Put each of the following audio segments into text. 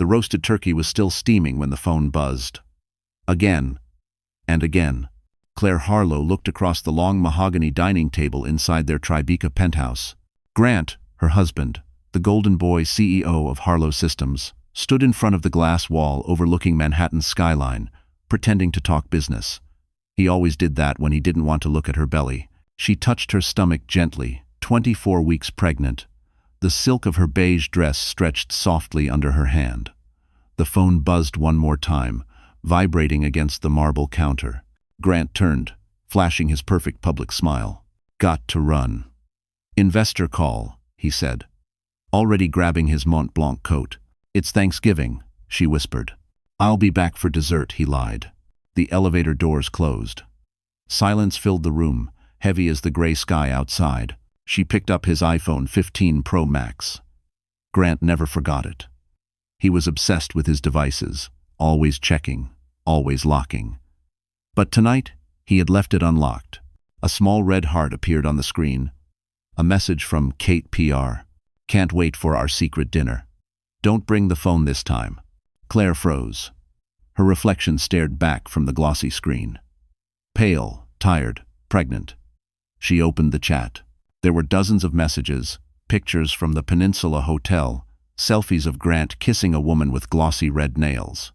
The roasted turkey was still steaming when the phone buzzed. Again and again. Claire Harlow looked across the long mahogany dining table inside their Tribeca penthouse. Grant, her husband, the golden boy CEO of Harlow Systems, stood in front of the glass wall overlooking Manhattan's skyline, pretending to talk business. He always did that when he didn't want to look at her belly. She touched her stomach gently, 24 weeks pregnant. The silk of her beige dress stretched softly under her hand. The phone buzzed one more time, vibrating against the marble counter. Grant turned, flashing his perfect public smile. "Got to run." "Investor call," he said, already grabbing his Mont Blanc coat. "It's Thanksgiving," she whispered. "I'll be back for dessert," he lied. The elevator doors closed. Silence filled the room, heavy as the gray sky outside. She picked up his iPhone 15 Pro Max. Grant never forgot it. He was obsessed with his devices, always checking, always locking. But tonight, he had left it unlocked. A small red heart appeared on the screen. A message from Kate PR. "Can't wait for our secret dinner. Don't bring the phone this time." Claire froze. Her reflection stared back from the glossy screen. Pale, tired, pregnant. She opened the chat. There were dozens of messages, pictures from the Peninsula Hotel, selfies of Grant kissing a woman with glossy red nails.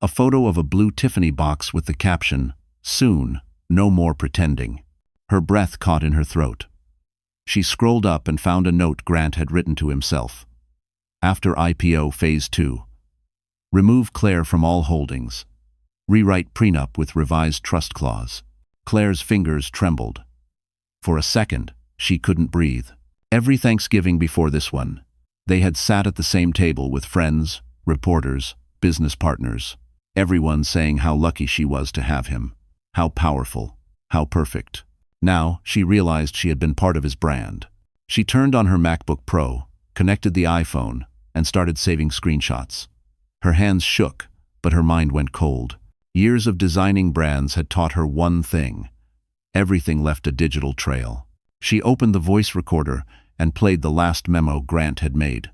A photo of a blue Tiffany box with the caption, "Soon, no more pretending." Her breath caught in her throat. She scrolled up and found a note Grant had written to himself. "After IPO Phase 2. Remove Claire from all holdings. Rewrite prenup with revised trust clause." Claire's fingers trembled. For a second, she couldn't breathe. Every Thanksgiving before this one, they had sat at the same table with friends, reporters, business partners. Everyone saying how lucky she was to have him, how powerful, how perfect. Now, she realized she had been part of his brand. She turned on her MacBook Pro, connected the iPhone, and started saving screenshots. Her hands shook, but her mind went cold. Years of designing brands had taught her one thing. Everything left a digital trail. She opened the voice recorder and played the last memo Grant had made.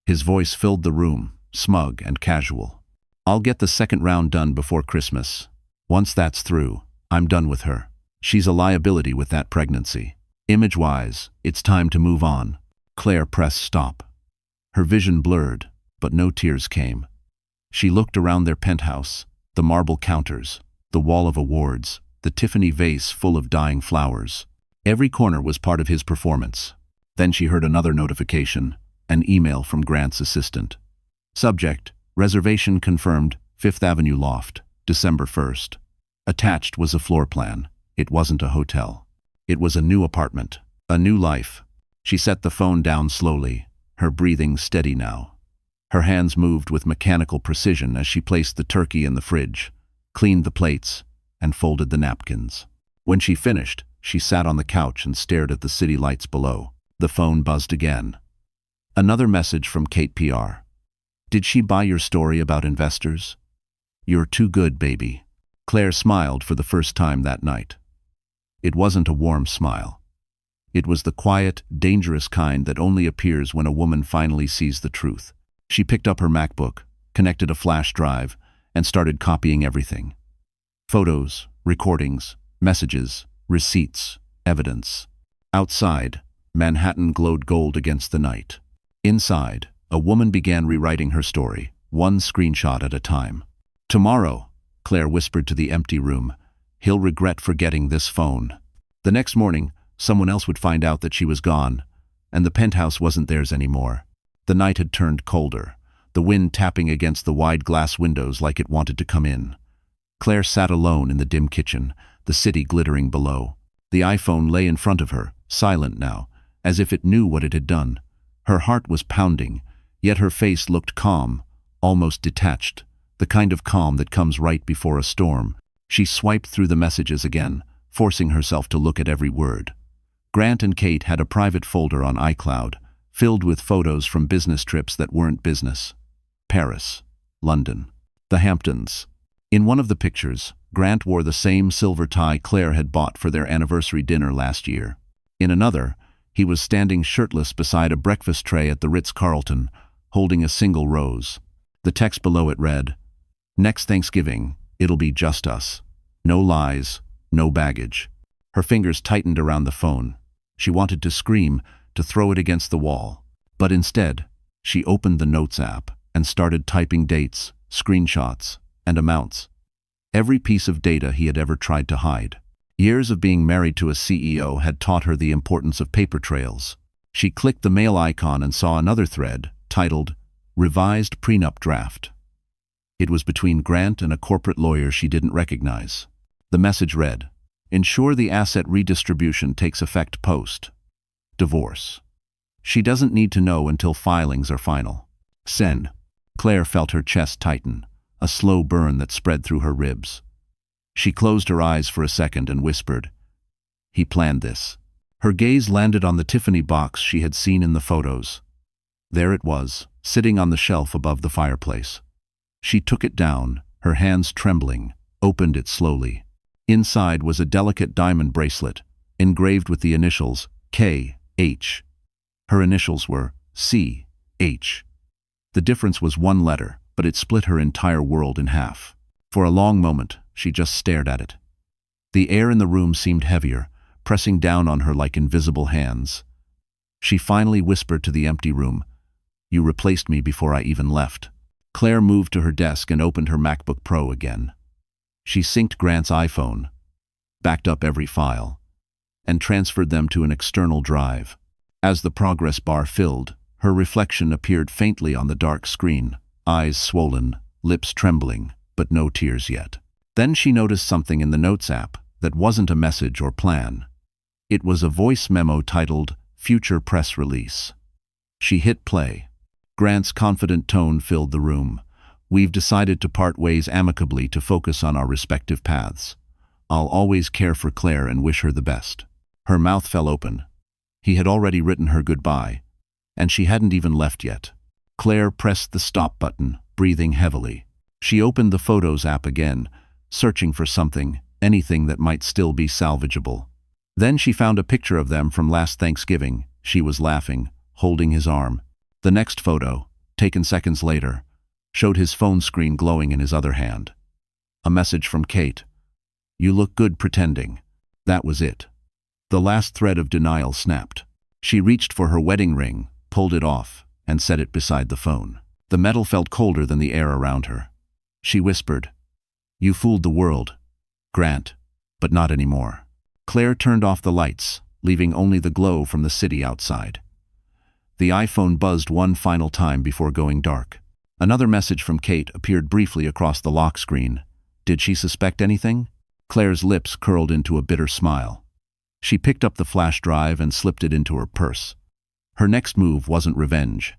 His voice filled the room, smug and casual. "I'll get the second round done before Christmas. Once that's through, I'm done with her. She's a liability with that pregnancy. Image-wise, it's time to move on." Claire pressed stop. Her vision blurred, but no tears came. She looked around their penthouse, the marble counters, the wall of awards, the Tiffany vase full of dying flowers. Every corner was part of his performance. Then she heard another notification, an email from Grant's assistant. Subject: reservation confirmed, 5th Avenue Loft, December 1st. Attached was a floor plan. It wasn't a hotel. It was a new apartment, a new life. She set the phone down slowly, her breathing steady now. Her hands moved with mechanical precision as she placed the turkey in the fridge, cleaned the plates, and folded the napkins. When she finished, she sat on the couch and stared at the city lights below. The phone buzzed again. Another message from Kate PR. "Did she buy your story about investors? You're too good, baby." Claire smiled for the first time that night. It wasn't a warm smile. It was the quiet, dangerous kind that only appears when a woman finally sees the truth. She picked up her MacBook, connected a flash drive, and started copying everything. Photos, recordings, messages, receipts, evidence. Outside, Manhattan glowed gold against the night. Inside, a woman began rewriting her story, one screenshot at a time. "Tomorrow," Claire whispered to the empty room, "he'll regret forgetting this phone." The next morning, someone else would find out that she was gone, and the penthouse wasn't theirs anymore. The night had turned colder, the wind tapping against the wide glass windows like it wanted to come in. Claire sat alone in the dim kitchen, the city glittering below. The iPhone lay in front of her, silent now, as if it knew what it had done. Her heart was pounding, yet her face looked calm, almost detached, the kind of calm that comes right before a storm. She swiped through the messages again, forcing herself to look at every word. Grant and Kate had a private folder on iCloud, filled with photos from business trips that weren't business. Paris, London, the Hamptons. In one of the pictures, Grant wore the same silver tie Claire had bought for their anniversary dinner last year. In another, he was standing shirtless beside a breakfast tray at the Ritz-Carlton, holding a single rose. The text below it read, "Next Thanksgiving, it'll be just us. No lies, no baggage." Her fingers tightened around the phone. She wanted to scream, to throw it against the wall. But instead, she opened the Notes app and started typing dates, screenshots, and amounts. Every piece of data he had ever tried to hide. Years of being married to a CEO had taught her the importance of paper trails. She clicked the mail icon and saw another thread, titled, "Revised Prenup Draft." It was between Grant and a corporate lawyer she didn't recognize. The message read, "Ensure the asset redistribution takes effect post divorce. She doesn't need to know until filings are final. Send." Claire felt her chest tighten, a slow burn that spread through her ribs. She closed her eyes for a second and whispered, "He planned this." Her gaze landed on the Tiffany box she had seen in the photos. There it was, sitting on the shelf above the fireplace. She took it down, her hands trembling, opened it slowly. Inside was a delicate diamond bracelet, engraved with the initials K.H. Her initials were C.H. The difference was one letter, but it split her entire world in half. For a long moment, she just stared at it. The air in the room seemed heavier, pressing down on her like invisible hands. She finally whispered to the empty room, "You replaced me before I even left." Claire moved to her desk and opened her MacBook Pro again. She synced Grant's iPhone, backed up every file, and transferred them to an external drive. As the progress bar filled, her reflection appeared faintly on the dark screen, eyes swollen, lips trembling, but no tears yet. Then she noticed something in the Notes app that wasn't a message or plan. It was a voice memo titled, "Future Press Release." She hit play. Grant's confident tone filled the room. "We've decided to part ways amicably to focus on our respective paths. I'll always care for Claire and wish her the best." Her mouth fell open. He had already written her goodbye, and she hadn't even left yet. Claire pressed the stop button, breathing heavily. She opened the Photos app again, searching for something, anything that might still be salvageable. Then she found a picture of them from last Thanksgiving. She was laughing, holding his arm. The next photo, taken seconds later, showed his phone screen glowing in his other hand. A message from Kate. "You look good pretending." That was it. The last thread of denial snapped. She reached for her wedding ring, pulled it off, and set it beside the phone. The metal felt colder than the air around her. She whispered, "You fooled the world, Grant, but not anymore." Claire turned off the lights, leaving only the glow from the city outside. The iPhone buzzed one final time before going dark. Another message from Kate appeared briefly across the lock screen. Did she suspect anything? Claire's lips curled into a bitter smile. She picked up the flash drive and slipped it into her purse. Her next move wasn't revenge.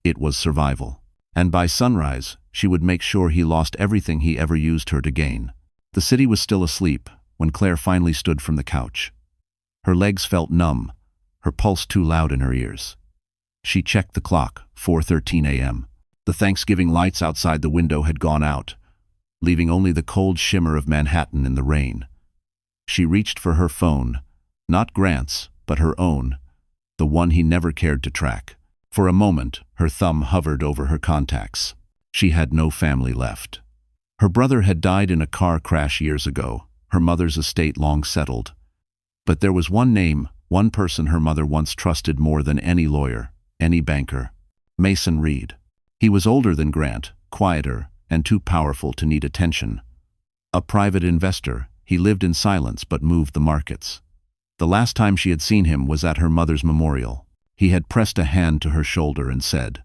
It was survival. And by sunrise, she would make sure he lost everything he ever used her to gain. The city was still asleep when Claire finally stood from the couch. Her legs felt numb, her pulse too loud in her ears. She checked the clock, 4:13 a.m. The Thanksgiving lights outside the window had gone out, leaving only the cold shimmer of Manhattan in the rain. She reached for her phone, not Grant's, but her own, the one he never cared to track. For a moment, her thumb hovered over her contacts. She had no family left. Her brother had died in a car crash years ago, her mother's estate long settled. But there was one name, one person her mother once trusted more than any lawyer, any banker. Mason Reed. He was older than Grant, quieter, and too powerful to need attention. A private investor, he lived in silence but moved the markets. The last time she had seen him was at her mother's memorial. He had pressed a hand to her shoulder and said,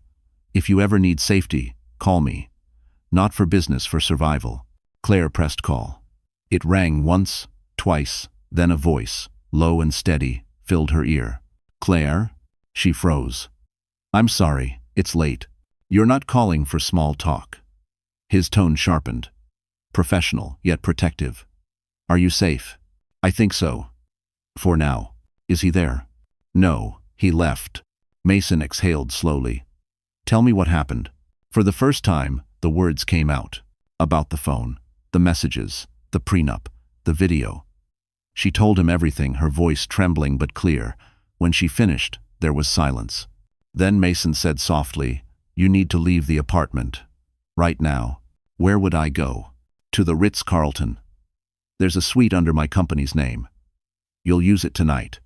"If you ever need safety, call me. Not for business, for survival." Claire pressed call. It rang once, twice, then a voice, low and steady, filled her ear. "Claire?" She froze. "I'm sorry, it's late. You're not calling for small talk." His tone sharpened. Professional, yet protective. "Are you safe?" "I think so. For now." "Is he there?" "No, he left." Mason exhaled slowly. "Tell me what happened." For the first time, the words came out. About the phone, the messages, the prenup, the video. She told him everything, her voice trembling but clear. When she finished, there was silence. Then Mason said softly, "You need to leave the apartment." Right now. Where would I go? To the Ritz-Carlton. There's a suite under my company's name. You'll use it tonight.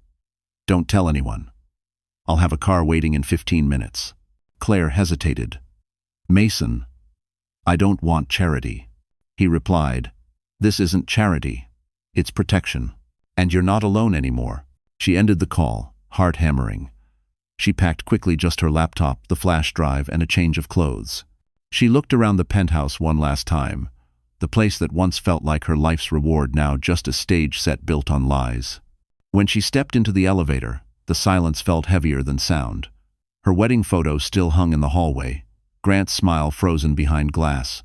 Don't tell anyone. I'll have a car waiting in 15 minutes. Claire hesitated. Mason, I don't want charity. He replied, this isn't charity. It's protection. And you're not alone anymore. She ended the call, heart hammering. She packed quickly just her laptop, the flash drive, and a change of clothes. She looked around the penthouse one last time, the place that once felt like her life's reward, now just a stage set built on lies. When she stepped into the elevator, the silence felt heavier than sound. Her wedding photo still hung in the hallway, Grant's smile frozen behind glass.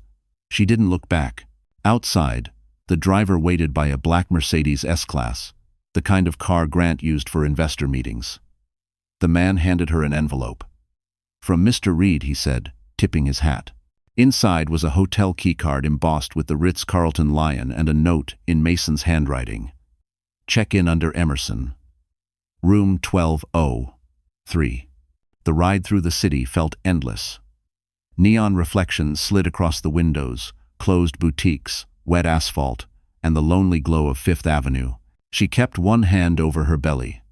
She didn't look back. Outside, the driver waited by a black Mercedes S-Class, the kind of car Grant used for investor meetings. The man handed her an envelope. From Mr. Reed, he said, tipping his hat. Inside was a hotel keycard embossed with the Ritz-Carlton lion and a note in Mason's handwriting. Check in under Emerson. Room 1203. The ride through the city felt endless. Neon reflections slid across the windows, closed boutiques, wet asphalt, and the lonely glow of Fifth Avenue. She kept one hand over her belly,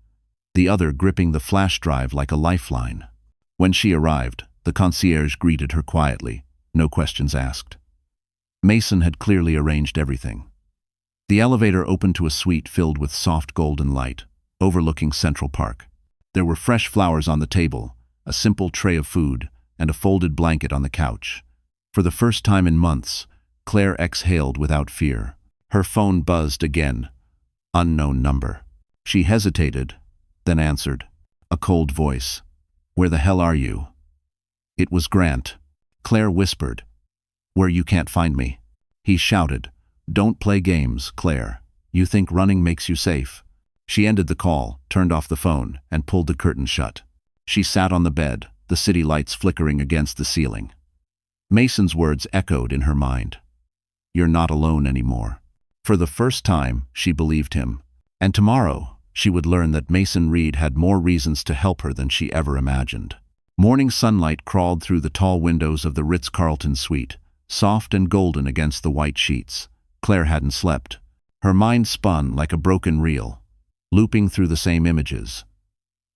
the other gripping the flash drive like a lifeline. When she arrived, the concierge greeted her quietly, no questions asked. Mason had clearly arranged everything. The elevator opened to a suite filled with soft golden light, overlooking Central Park. There were fresh flowers on the table, a simple tray of food, and a folded blanket on the couch. For the first time in months, Claire exhaled without fear. Her phone buzzed again. Unknown number. She hesitated, then answered. A cold voice. Where the hell are you? It was Grant. Claire whispered. Where you can't find me. He shouted. Don't play games, Claire. You think running makes you safe. She ended the call, turned off the phone, and pulled the curtain shut. She sat on the bed, the city lights flickering against the ceiling. Mason's words echoed in her mind. You're not alone anymore. For the first time, she believed him. And tomorrow, she would learn that Mason Reed had more reasons to help her than she ever imagined. Morning sunlight crawled through the tall windows of the Ritz-Carlton suite, soft and golden against the white sheets. Claire hadn't slept. Her mind spun like a broken reel, looping through the same images.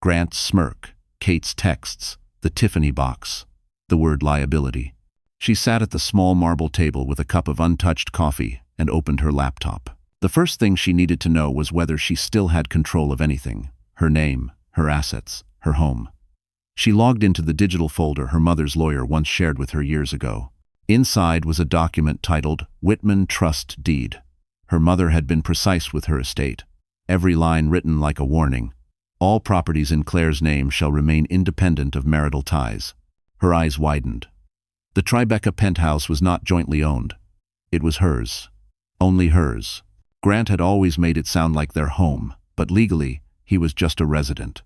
Grant's smirk, Kate's texts, the Tiffany box, the word liability. She sat at the small marble table with a cup of untouched coffee and opened her laptop. The first thing she needed to know was whether she still had control of anything: her name, her assets, her home. She logged into the digital folder her mother's lawyer once shared with her years ago. Inside was a document titled Whitman Trust Deed. Her mother had been precise with her estate, every line written like a warning. All properties in Claire's name shall remain independent of marital ties. Her eyes widened. The Tribeca penthouse was not jointly owned. It was hers. Only hers. Grant had always made it sound like their home, but legally, he was just a resident.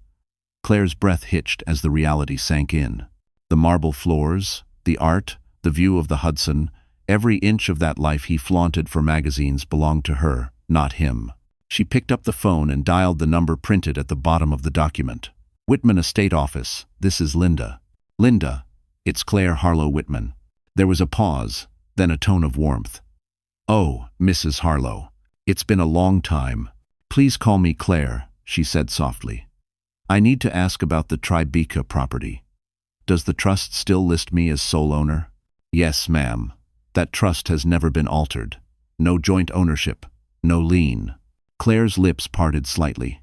Claire's breath hitched as the reality sank in. The marble floors, the art, the view of the Hudson, every inch of that life he flaunted for magazines belonged to her, not him. She picked up the phone and dialed the number printed at the bottom of the document. Whitman Estate Office, this is Linda. Linda, it's Claire Harlow Whitman. There was a pause, then a tone of warmth. Oh, Mrs. Harlow, it's been a long time. Please call me Claire, she said softly. I need to ask about the Tribeca property. Does the trust still list me as sole owner? Yes, ma'am. That trust has never been altered. No joint ownership. No lien. Claire's lips parted slightly.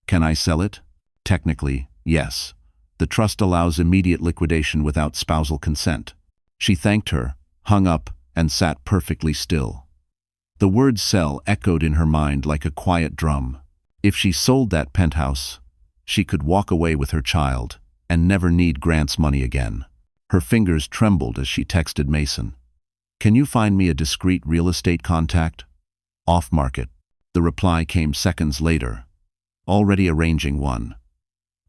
Can I sell it? Technically, yes. The trust allows immediate liquidation without spousal consent. She thanked her, hung up, and sat perfectly still. The word sell echoed in her mind like a quiet drum. If she sold that penthouse, she could walk away with her child and never need Grant's money again. Her fingers trembled as she texted Mason. Can you find me a discreet real estate contact? Off market. The reply came seconds later. Already arranging one.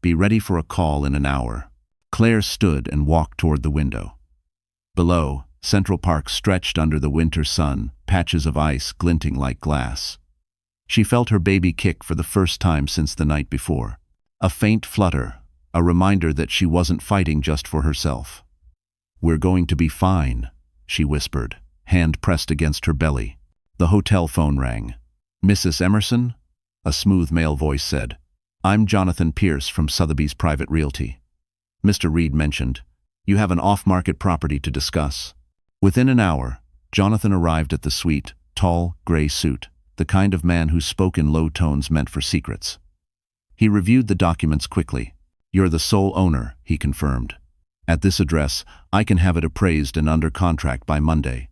Be ready for a call in an hour. Claire stood and walked toward the window. Below, Central Park stretched under the winter sun, patches of ice glinting like glass. She felt her baby kick for the first time since the night before. A faint flutter, a reminder that she wasn't fighting just for herself. We're going to be fine, she whispered, hand pressed against her belly. The hotel phone rang. "Mrs. Emerson?" A smooth male voice said. "I'm Jonathan Pierce from Sotheby's Private Realty." Mr. Reed mentioned, "You have an off-market property to discuss." Within an hour, Jonathan arrived at the suite, tall, gray suit, the kind of man who spoke in low tones meant for secrets. He reviewed the documents quickly. "You're the sole owner," he confirmed. "At this address, I can have it appraised and under contract by Monday.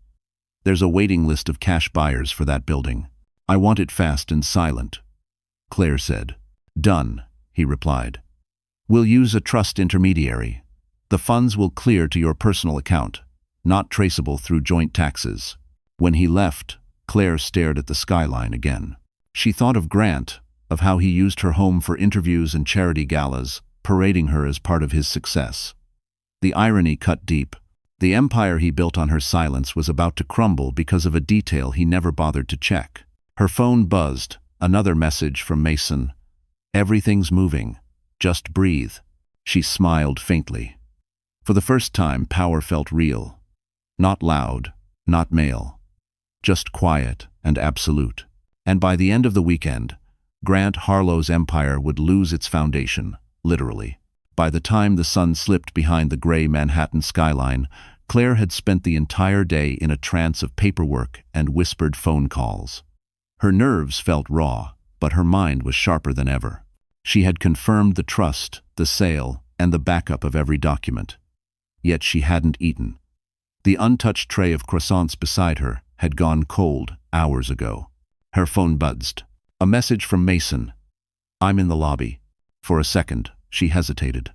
There's a waiting list of cash buyers for that building. I want it fast and silent." Claire said. "Done," he replied. "We'll use a trust intermediary. The funds will clear to your personal account, not traceable through joint taxes." When he left, Claire stared at the skyline again. She thought of Grant, of how he used her home for interviews and charity galas, parading her as part of his success. The irony cut deep. The empire he built on her silence was about to crumble because of a detail he never bothered to check. Her phone buzzed, another message from Mason. "Everything's moving. Just breathe." She smiled faintly. For the first time, power felt real. Not loud, not male. Just quiet and absolute. And by the end of the weekend, Grant Harlow's empire would lose its foundation, literally. By the time the sun slipped behind the gray Manhattan skyline, Claire had spent the entire day in a trance of paperwork and whispered phone calls. Her nerves felt raw, but her mind was sharper than ever. She had confirmed the trust, the sale, and the backup of every document. Yet she hadn't eaten. The untouched tray of croissants beside her had gone cold hours ago. Her phone buzzed. A message from Mason. "I'm in the lobby." For a second, she hesitated.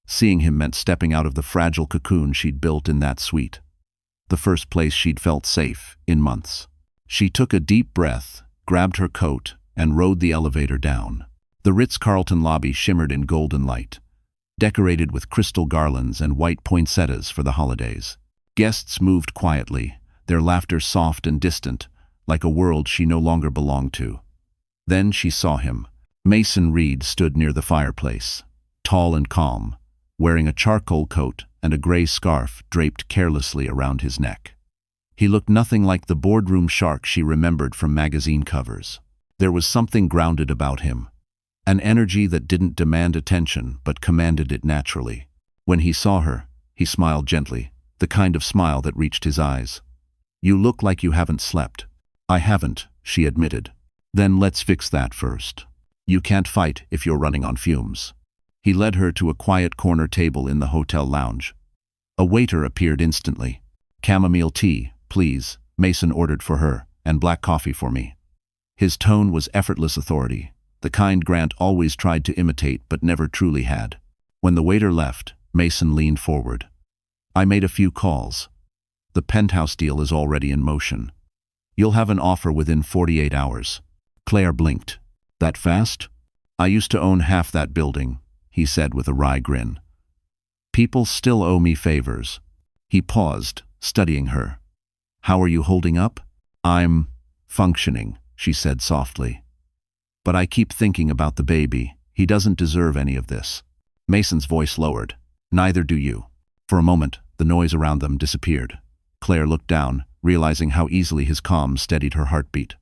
Seeing him meant stepping out of the fragile cocoon she'd built in that suite. The first place she'd felt safe in months. She took a deep breath, grabbed her coat, and rode the elevator down. The Ritz-Carlton lobby shimmered in golden light, decorated with crystal garlands and white poinsettias for the holidays. Guests moved quietly, their laughter soft and distant, like a world she no longer belonged to. Then she saw him. Mason Reed stood near the fireplace, tall and calm, wearing a charcoal coat and a gray scarf draped carelessly around his neck. He looked nothing like the boardroom shark she remembered from magazine covers. There was something grounded about him, an energy that didn't demand attention but commanded it naturally. When he saw her, he smiled gently, the kind of smile that reached his eyes. "You look like you haven't slept." "I haven't," she admitted. "Then let's fix that first. You can't fight if you're running on fumes." He led her to a quiet corner table in the hotel lounge. A waiter appeared instantly. "Chamomile tea, please," Mason ordered for her, "and black coffee for me." His tone was effortless authority, the kind Grant always tried to imitate but never truly had. When the waiter left, Mason leaned forward. "I made a few calls. The penthouse deal is already in motion. You'll have an offer within 48 hours. Claire blinked. "That fast?" "I used to own half that building," he said with a wry grin. "People still owe me favors." He paused, studying her. "How are you holding up?" "I'm functioning," she said softly. "But I keep thinking about the baby. He doesn't deserve any of this." Mason's voice lowered. "Neither do you." For a moment, the noise around them disappeared. Claire looked down, realizing how easily his calm steadied her heartbeat.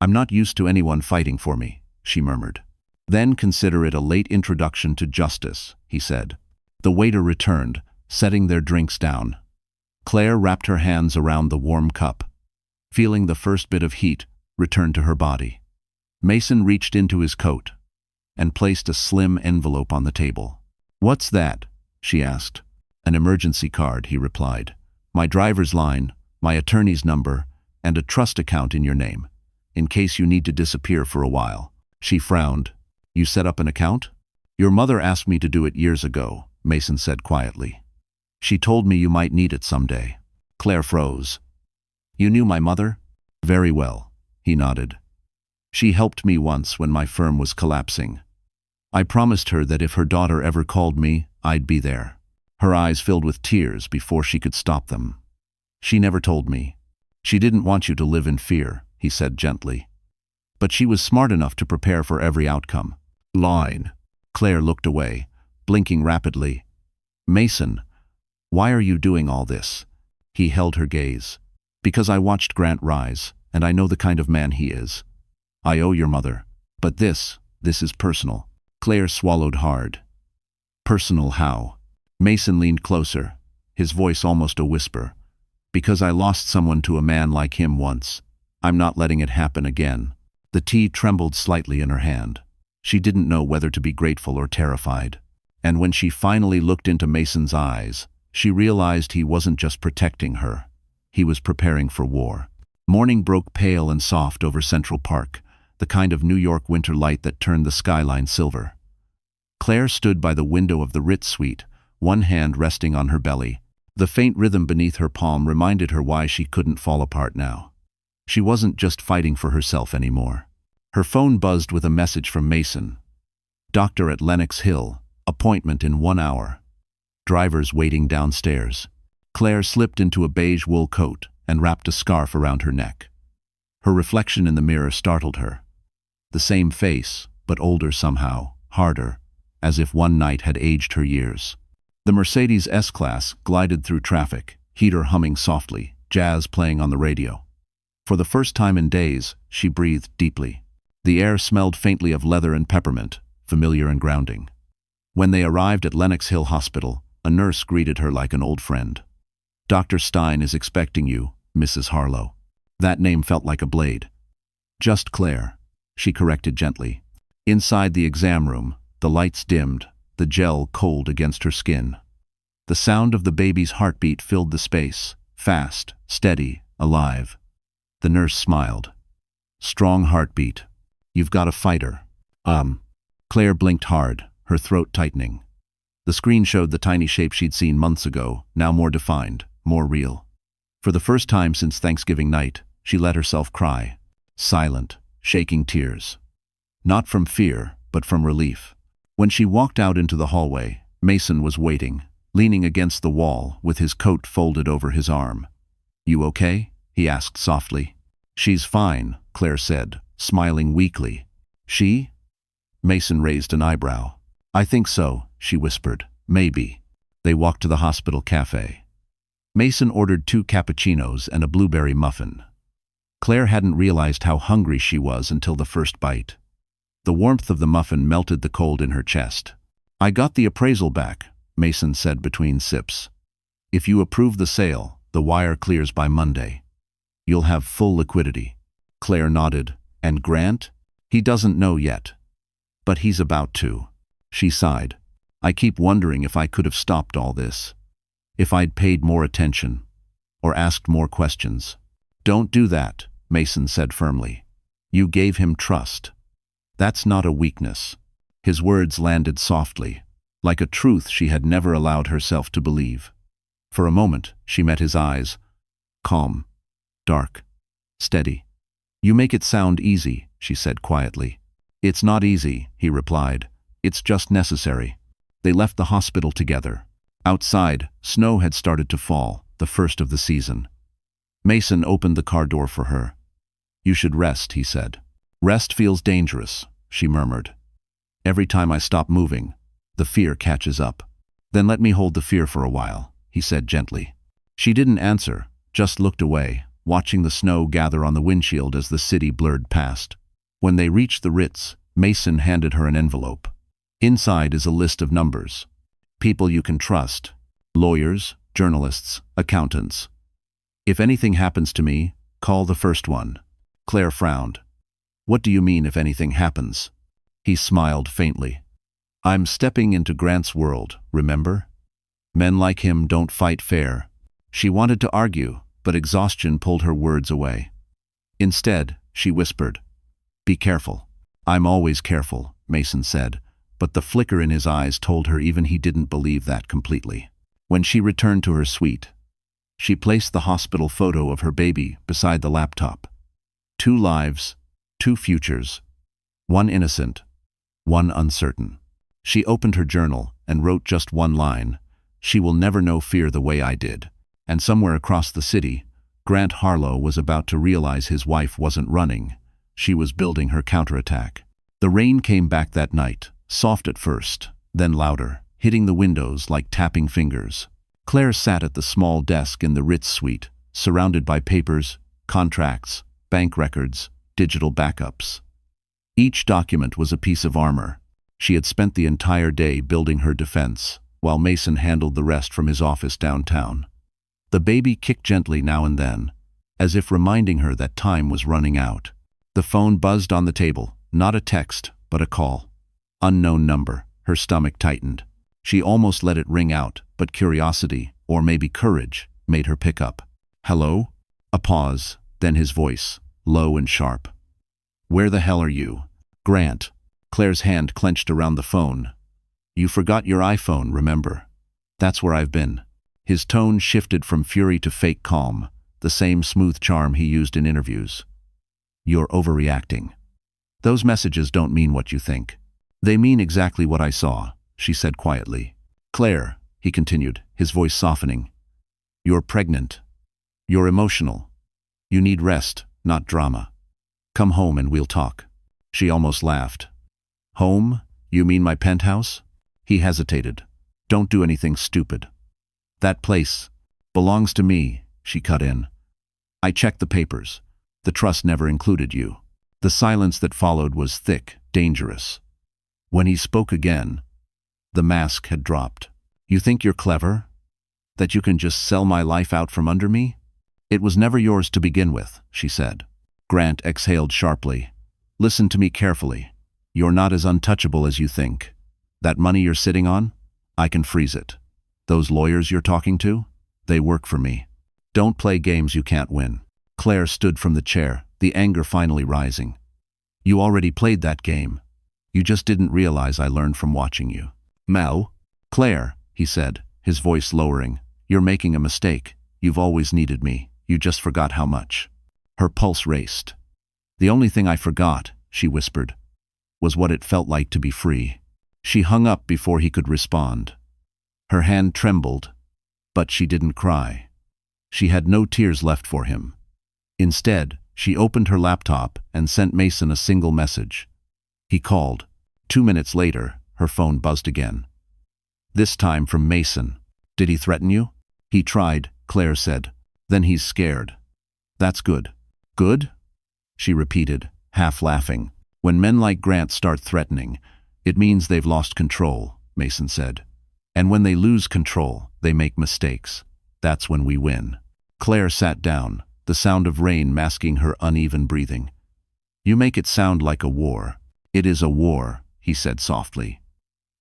"I'm not used to anyone fighting for me," she murmured. "Then consider it a late introduction to justice," he said. The waiter returned, setting their drinks down. Claire wrapped her hands around the warm cup. Feeling the first bit of heat return to her body. Mason reached into his coat and placed a slim envelope on the table. "What's that?" she asked. "An emergency card," he replied. "My driver's line, my attorney's number, and a trust account in your name, in case you need to disappear for a while." She frowned. "You set up an account?" "Your mother asked me to do it years ago," Mason said quietly. "She told me you might need it someday." Claire froze. "You knew my mother?" "Very well," he nodded. "She helped me once when my firm was collapsing. I promised her that if her daughter ever called me, I'd be there." Her eyes filled with tears before she could stop them. "She never told me. She didn't want you to live in fear," he said gently. "But she was smart enough to prepare for every outcome." "Line." Claire looked away, blinking rapidly. "Mason, why are you doing all this?" He held her gaze. Because I watched Grant rise, and I know the kind of man he is. I owe your mother. But this is personal. Claire swallowed hard. Personal how? Mason leaned closer, his voice almost a whisper. Because I lost someone to a man like him once. I'm not letting it happen again. The tea trembled slightly in her hand. She didn't know whether to be grateful or terrified. And when she finally looked into Mason's eyes, she realized he wasn't just protecting her. He was preparing for war. Morning broke pale and soft over Central Park, the kind of New York winter light that turned the skyline silver. Claire stood by the window of the Ritz suite, one hand resting on her belly. The faint rhythm beneath her palm reminded her why she couldn't fall apart now. She wasn't just fighting for herself anymore. Her phone buzzed with a message from Mason. Doctor at Lenox Hill, appointment in 1 hour. Drivers waiting downstairs. Claire slipped into a beige wool coat and wrapped a scarf around her neck. Her reflection in the mirror startled her. The same face, but older somehow, harder, as if one night had aged her years. The Mercedes S-Class glided through traffic, heater humming softly, jazz playing on the radio. For the first time in days, she breathed deeply. The air smelled faintly of leather and peppermint, familiar and grounding. When they arrived at Lenox Hill Hospital, a nurse greeted her like an old friend. Dr. Stein is expecting you, Mrs. Harlow. That name felt like a blade. Just Claire, she corrected gently. Inside the exam room, the lights dimmed, the gel cold against her skin. The sound of the baby's heartbeat filled the space, fast, steady, alive. The nurse smiled. Strong heartbeat. You've got a fighter. Claire blinked hard, her throat tightening. The screen showed the tiny shape she'd seen months ago, now more defined, more real. For the first time since Thanksgiving night, she let herself cry. Silent, shaking tears. Not from fear, but from relief. When she walked out into the hallway, Mason was waiting, leaning against the wall with his coat folded over his arm. You okay? He asked softly. She's fine, Claire said, smiling weakly. She? Mason raised an eyebrow. I think so, she whispered. Maybe. They walked to the hospital cafe. Mason ordered 2 cappuccinos and a blueberry muffin. Claire hadn't realized how hungry she was until the first bite. The warmth of the muffin melted the cold in her chest. I got the appraisal back, Mason said between sips. If you approve the sale, the wire clears by Monday. You'll have full liquidity. Claire nodded. And Grant? He doesn't know yet. But he's about to. She sighed. I keep wondering if I could have stopped all this. If I'd paid more attention. Or asked more questions. Don't do that, Mason said firmly. You gave him trust. That's not a weakness. His words landed softly, like a truth she had never allowed herself to believe. For a moment, she met his eyes. Calm. Dark. Steady. You make it sound easy, she said quietly. It's not easy, he replied. It's just necessary. They left the hospital together. Outside, snow had started to fall, the first of the season. Mason opened the car door for her. You should rest, he said. Rest feels dangerous, she murmured. Every time I stop moving, the fear catches up. Then let me hold the fear for a while, he said gently. She didn't answer, just looked away, watching the snow gather on the windshield as the city blurred past. When they reached the Ritz, Mason handed her an envelope. Inside is a list of numbers. People you can trust. Lawyers, journalists, accountants. If anything happens to me, call the first one. Claire frowned. What do you mean if anything happens? He smiled faintly. I'm stepping into Grant's world, remember? Men like him don't fight fair. She wanted to argue, but exhaustion pulled her words away. Instead, she whispered, Be careful. I'm always careful, Mason said, but the flicker in his eyes told her even he didn't believe that completely. When she returned to her suite, she placed the hospital photo of her baby beside the laptop. 2 lives, 2 futures, one innocent, one uncertain. She opened her journal and wrote just one line, She will never know fear the way I did. And somewhere across the city, Grant Harlow was about to realize his wife wasn't running. She was building her counterattack. The rain came back that night, soft at first, then louder, hitting the windows like tapping fingers. Claire sat at the small desk in the Ritz suite, surrounded by papers, contracts, bank records, digital backups. Each document was a piece of armor. She had spent the entire day building her defense, while Mason handled the rest from his office downtown. The baby kicked gently now and then, as if reminding her that time was running out. The phone buzzed on the table, not a text, but a call. Unknown number. Her stomach tightened. She almost let it ring out, but curiosity, or maybe courage, made her pick up. Hello? A pause, then his voice, low and sharp. Where the hell are you? Grant. Claire's hand clenched around the phone. You forgot your iPhone, remember? That's where I've been. His tone shifted from fury to fake calm, the same smooth charm he used in interviews. You're overreacting. Those messages don't mean what you think. They mean exactly what I saw, she said quietly. Claire, he continued, his voice softening. You're pregnant. You're emotional. You need rest, not drama. Come home and we'll talk. She almost laughed. Home? You mean my penthouse? He hesitated. Don't do anything stupid. That place belongs to me, she cut in. I checked the papers. The trust never included you. The silence that followed was thick, dangerous. When he spoke again, the mask had dropped. You think you're clever? That you can just sell my life out from under me? It was never yours to begin with, she said. Grant exhaled sharply. Listen to me carefully. You're not as untouchable as you think. That money you're sitting on? I can freeze it. Those lawyers you're talking to? They work for me. Don't play games you can't win. Claire stood from the chair, the anger finally rising. You already played that game. You just didn't realize I learned from watching you. Mel? Claire, he said, his voice lowering. You're making a mistake. You've always needed me. You just forgot how much. Her pulse raced. The only thing I forgot, she whispered, was what it felt like to be free. She hung up before he could respond. Her hand trembled, but she didn't cry. She had no tears left for him. Instead, she opened her laptop and sent Mason a single message. He called. 2 minutes later, her phone buzzed again. This time from Mason. Did he threaten you? He tried, Claire said. Then he's scared. That's good. Good? She repeated, half laughing. When men like Grant start threatening, it means they've lost control, Mason said. And when they lose control, they make mistakes. That's when we win. Claire sat down, the sound of rain masking her uneven breathing. You make it sound like a war. It is a war, he said softly.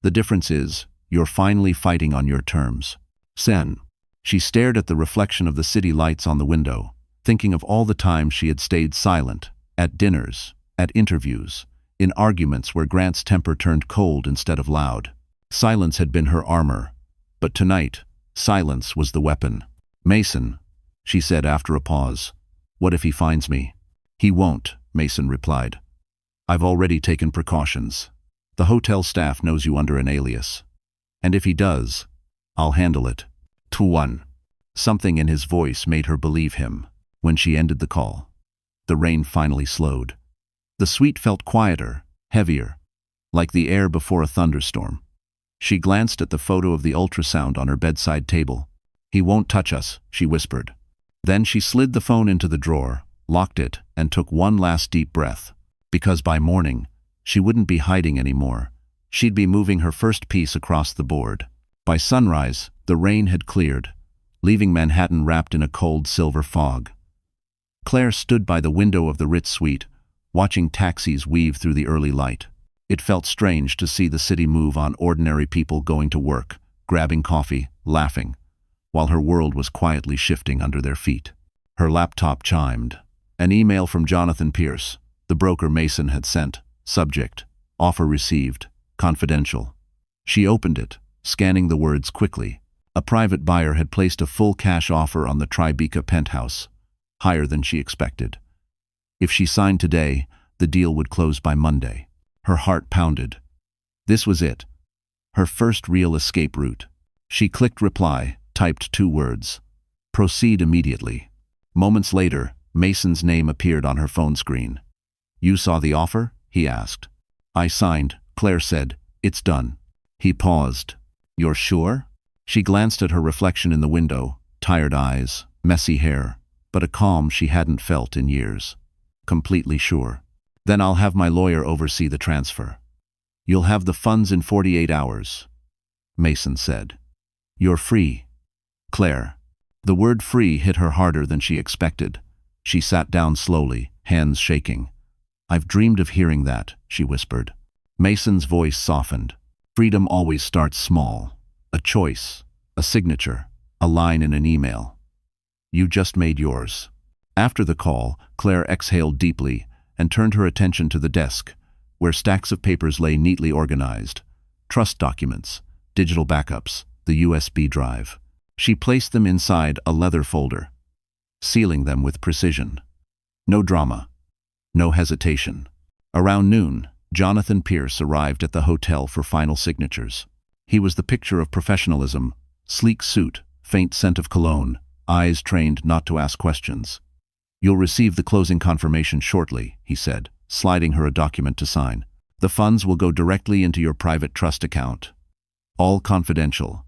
The difference is, you're finally fighting on your terms. Sen. She stared at the reflection of the city lights on the window, thinking of all the times she had stayed silent, at dinners, at interviews, in arguments where Grant's temper turned cold instead of loud. Silence had been her armor, but tonight, silence was the weapon. Mason, she said after a pause. What if he finds me? He won't, Mason replied. I've already taken precautions. The hotel staff knows you under an alias. And if he does, I'll handle it. 2-1. Something in his voice made her believe him. When she ended the call, the rain finally slowed. The suite felt quieter, heavier, like the air before a thunderstorm. She glanced at the photo of the ultrasound on her bedside table. He won't touch us, she whispered. Then she slid the phone into the drawer, locked it, and took one last deep breath. Because by morning, she wouldn't be hiding anymore. She'd be moving her first piece across the board. By sunrise, the rain had cleared, leaving Manhattan wrapped in a cold silver fog. Claire stood by the window of the Ritz suite, watching taxis weave through the early light. It felt strange to see the city move on ordinary people going to work, grabbing coffee, laughing, while her world was quietly shifting under their feet. Her laptop chimed. An email from Jonathan Pierce, the broker Mason had sent. Subject: offer received, confidential. She opened it, scanning the words quickly. A private buyer had placed a full cash offer on the Tribeca penthouse, higher than she expected. If she signed today, the deal would close by Monday. Her heart pounded. This was it. Her first real escape route. She clicked reply, typed 2 words. Proceed immediately. Moments later, Mason's name appeared on her phone screen. You saw the offer? He asked. I signed, Claire said. It's done. He paused. You're sure? She glanced at her reflection in the window, tired eyes, messy hair, but a calm she hadn't felt in years. Completely sure. Then I'll have my lawyer oversee the transfer. You'll have the funds in 48 hours, Mason said. You're free. Claire. The word free hit her harder than she expected. She sat down slowly, hands shaking. I've dreamed of hearing that, she whispered. Mason's voice softened. Freedom always starts small. A choice, a signature, a line in an email. You just made yours. After the call, Claire exhaled deeply and turned her attention to the desk, where stacks of papers lay neatly organized. Trust documents, digital backups, the USB drive. She placed them inside a leather folder, sealing them with precision. No drama, no hesitation. Around noon, Jonathan Pierce arrived at the hotel for final signatures. He was the picture of professionalism, sleek suit, faint scent of cologne, eyes trained not to ask questions. You'll receive the closing confirmation shortly, he said, sliding her a document to sign. The funds will go directly into your private trust account. All confidential.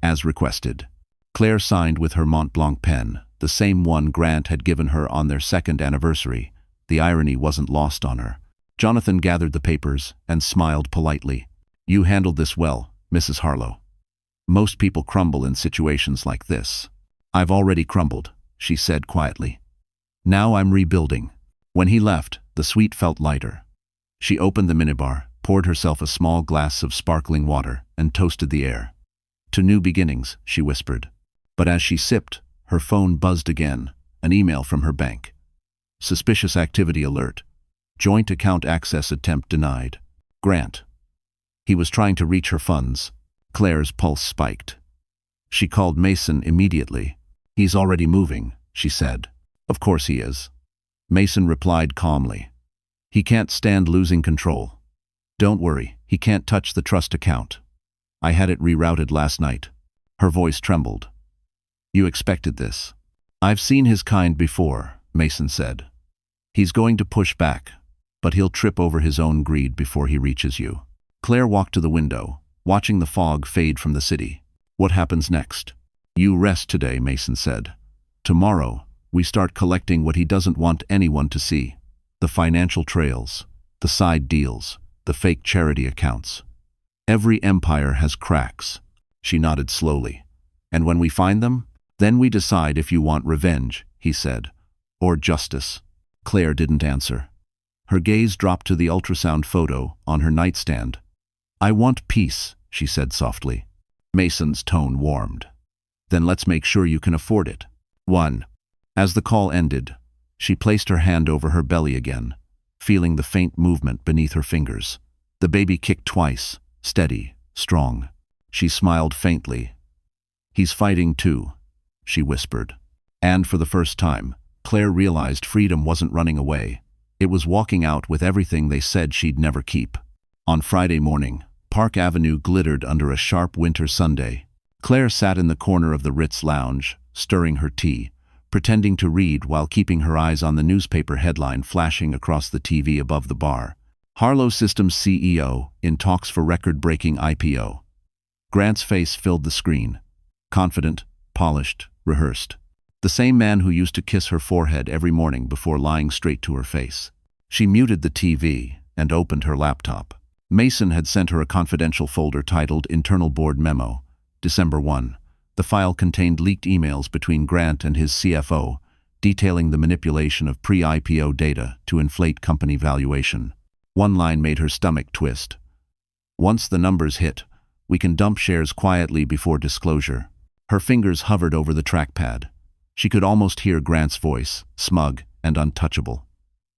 As requested. Claire signed with her Mont Blanc pen, the same one Grant had given her on their second anniversary. The irony wasn't lost on her. Jonathan gathered the papers and smiled politely. You handled this well, Mrs. Harlow. Most people crumble in situations like this. I've already crumbled, she said quietly. Now I'm rebuilding. When he left, the suite felt lighter. She opened the minibar, poured herself a small glass of sparkling water, and toasted the air. To new beginnings, she whispered. But as she sipped, her phone buzzed again, an email from her bank. Suspicious activity alert. Joint account access attempt denied. Grant. He was trying to reach her funds. Claire's pulse spiked. She called Mason immediately. He's already moving, she said. Of course he is. Mason replied calmly. He can't stand losing control. Don't worry, he can't touch the trust account. I had it rerouted last night. Her voice trembled. You expected this. I've seen his kind before, Mason said. He's going to push back, but he'll trip over his own greed before he reaches you. Claire walked to the window, watching the fog fade from the city. What happens next? You rest today, Mason said. Tomorrow, we start collecting what he doesn't want anyone to see. The financial trails, the side deals, the fake charity accounts. Every empire has cracks. She nodded slowly. And when we find them, then we decide if you want revenge, he said. Or justice. Claire didn't answer. Her gaze dropped to the ultrasound photo on her nightstand. I want peace, she said softly. Mason's tone warmed. Then let's make sure you can afford it. 1. As the call ended, she placed her hand over her belly again, feeling the faint movement beneath her fingers. The baby kicked twice, steady, strong. She smiled faintly. He's fighting too, she whispered. And for the first time, Claire realized freedom wasn't running away. It was walking out with everything they said she'd never keep. On Friday morning, Park Avenue glittered under a sharp winter Sunday. Claire sat in the corner of the Ritz lounge, stirring her tea, pretending to read while keeping her eyes on the newspaper headline flashing across the TV above the bar. Harlow Systems CEO in talks for record-breaking IPO. Grant's face filled the screen. Confident, polished, rehearsed. The same man who used to kiss her forehead every morning before lying straight to her face. She muted the TV and opened her laptop. Mason had sent her a confidential folder titled Internal Board Memo, December 1. The file contained leaked emails between Grant and his CFO, detailing the manipulation of pre-IPO data to inflate company valuation. One line made her stomach twist. Once the numbers hit, we can dump shares quietly before disclosure. Her fingers hovered over the trackpad. She could almost hear Grant's voice, smug and untouchable.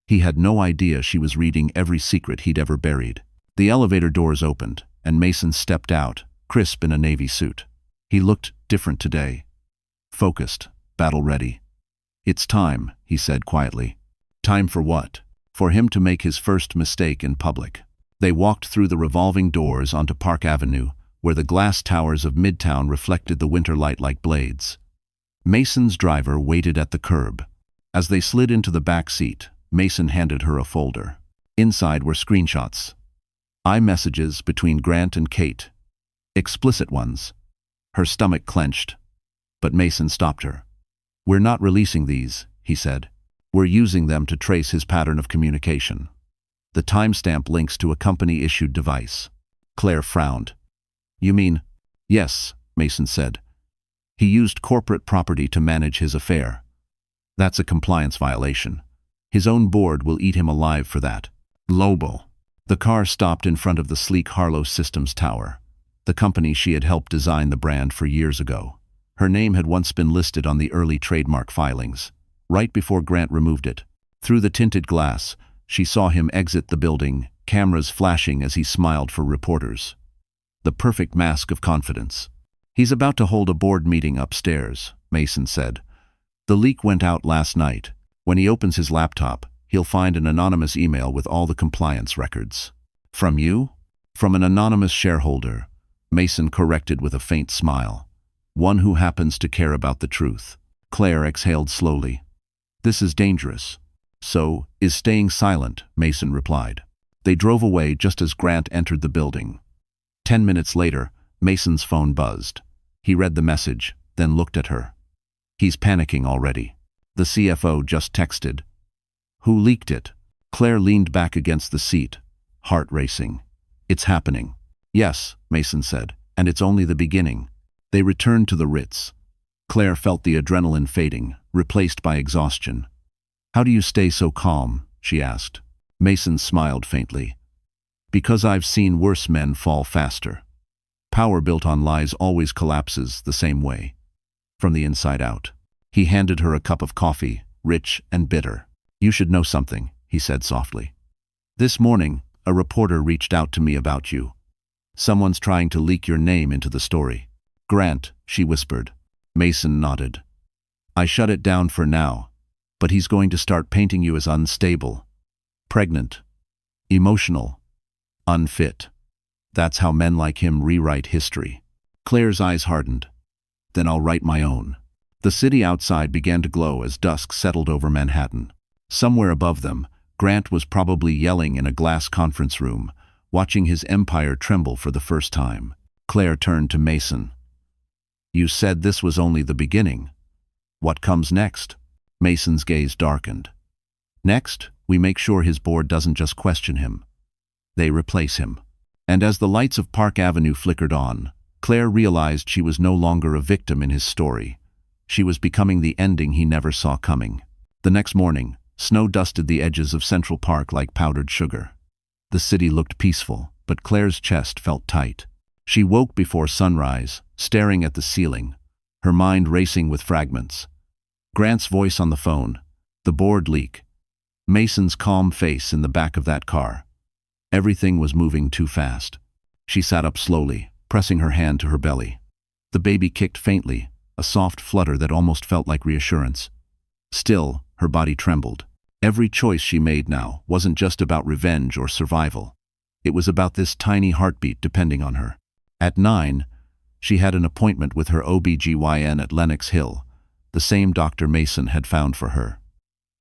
He had no idea she was reading every secret he'd ever buried. The elevator doors opened, and Mason stepped out, crisp in a navy suit. He looked different today. Focused, battle-ready. It's time, he said quietly. Time for what? For him to make his first mistake in public. They walked through the revolving doors onto Park Avenue, where the glass towers of Midtown reflected the winter light like blades. Mason's driver waited at the curb. As they slid into the back seat, Mason handed her a folder. Inside were screenshots. iMessages between Grant and Kate. Explicit ones. Her stomach clenched, but Mason stopped her. "We're not releasing these," he said. "We're using them to trace his pattern of communication. The timestamp links to a company-issued device." Claire frowned. "You mean?" "Yes," Mason said. "He used corporate property to manage his affair. That's a compliance violation. His own board will eat him alive for that." Lobo. The car stopped in front of the sleek Harlow Systems tower, the company she had helped design the brand for years ago. Her name had once been listed on the early trademark filings, right before Grant removed it. Through the tinted glass, she saw him exit the building, cameras flashing as he smiled for reporters. The perfect mask of confidence. "He's about to hold a board meeting upstairs," Mason said. "The leak went out last night. When he opens his laptop, he'll find an anonymous email with all the compliance records." "From you?" "From an anonymous shareholder," Mason corrected with a faint smile. "One who happens to care about the truth." Claire exhaled slowly. "This is dangerous." "So is staying silent," Mason replied. They drove away just as Grant entered the building. 10 minutes later, Mason's phone buzzed. He read the message, then looked at her. "He's panicking already. The CFO just texted." "Who leaked it?" Claire leaned back against the seat, heart racing. "It's happening." "Yes," Mason said, "and it's only the beginning." They returned to the Ritz. Claire felt the adrenaline fading, replaced by exhaustion. "How do you stay so calm?" she asked. Mason smiled faintly. "Because I've seen worse men fall faster. Power built on lies always collapses the same way, from the inside out." He handed her a cup of coffee, rich and bitter. "You should know something," he said softly. "This morning, a reporter reached out to me about you. Someone's trying to leak your name into the story." "Grant," she whispered. Mason nodded. "I shut it down for now, but he's going to start painting you as unstable, pregnant, emotional, unfit. That's how men like him rewrite history." Claire's eyes hardened. "Then I'll write my own." The city outside began to glow as dusk settled over Manhattan. Somewhere above them, Grant was probably yelling in a glass conference room, watching his empire tremble for the first time. Claire turned to Mason. "You said this was only the beginning. What comes next?" Mason's gaze darkened. "Next, we make sure his board doesn't just question him. They replace him." And as the lights of Park Avenue flickered on, Claire realized she was no longer a victim in his story. She was becoming the ending he never saw coming. The next morning, snow dusted the edges of Central Park like powdered sugar. The city looked peaceful, but Claire's chest felt tight. She woke before sunrise, staring at the ceiling, her mind racing with fragments. Grant's voice on the phone, the board leak, Mason's calm face in the back of that car. Everything was moving too fast. She sat up slowly, pressing her hand to her belly. The baby kicked faintly, a soft flutter that almost felt like reassurance. Still, her body trembled. Every choice she made now wasn't just about revenge or survival. It was about this tiny heartbeat depending on her. At 9, she had an appointment with her OB/GYN at Lenox Hill, the same Dr. Mason had found for her.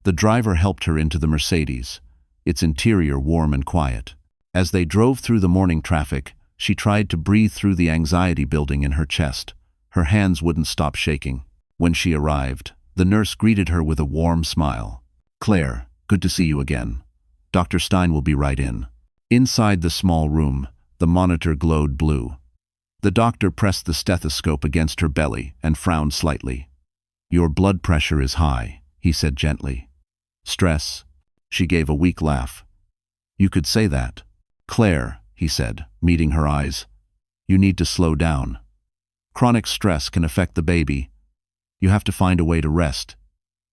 The driver helped her into the Mercedes, its interior warm and quiet. As they drove through the morning traffic, she tried to breathe through the anxiety building in her chest. Her hands wouldn't stop shaking. When she arrived, the nurse greeted her with a warm smile. "Claire, good to see you again. Dr. Stein will be right in." Inside the small room, the monitor glowed blue. The doctor pressed the stethoscope against her belly and frowned slightly. "Your blood pressure is high," he said gently. "Stress?" She gave a weak laugh. "You could say that." "Claire," he said, meeting her eyes, "you need to slow down. Chronic stress can affect the baby. You have to find a way to rest,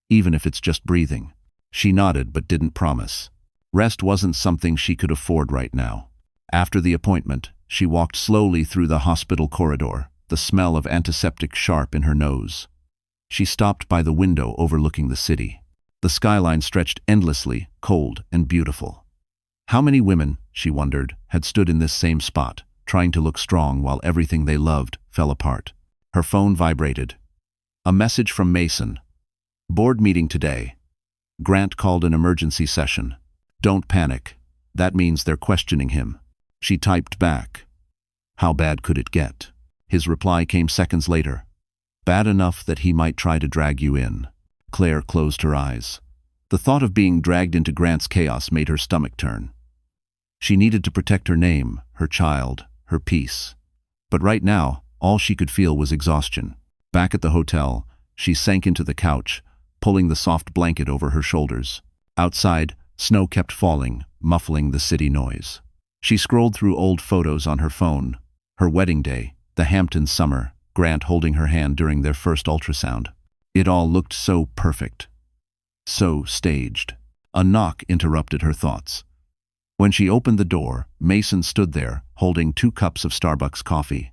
even if it's just breathing." She nodded but didn't promise. Rest wasn't something she could afford right now. After the appointment, she walked slowly through the hospital corridor, the smell of antiseptic sharp in her nose. She stopped by the window overlooking the city. The skyline stretched endlessly, cold and beautiful. How many women, she wondered, had stood in this same spot, trying to look strong while everything they loved fell apart? Her phone vibrated. A message from Mason. "Board meeting today. Grant called an emergency session. Don't panic. That means they're questioning him." She typed back. How bad could it get? His reply came seconds later. Bad enough that he might try to drag you in. Claire closed her eyes. The thought of being dragged into Grant's chaos made her stomach turn. She needed to protect her name, her child, her peace. But right now, all she could feel was exhaustion. Back at the hotel, she sank into the couch, pulling the soft blanket over her shoulders. Outside, snow kept falling, muffling the city noise. She scrolled through old photos on her phone. Her wedding day, the Hampton summer, Grant holding her hand during their first ultrasound. It all looked so perfect. So staged. A knock interrupted her thoughts. When she opened the door, Mason stood there, holding 2 cups of Starbucks coffee.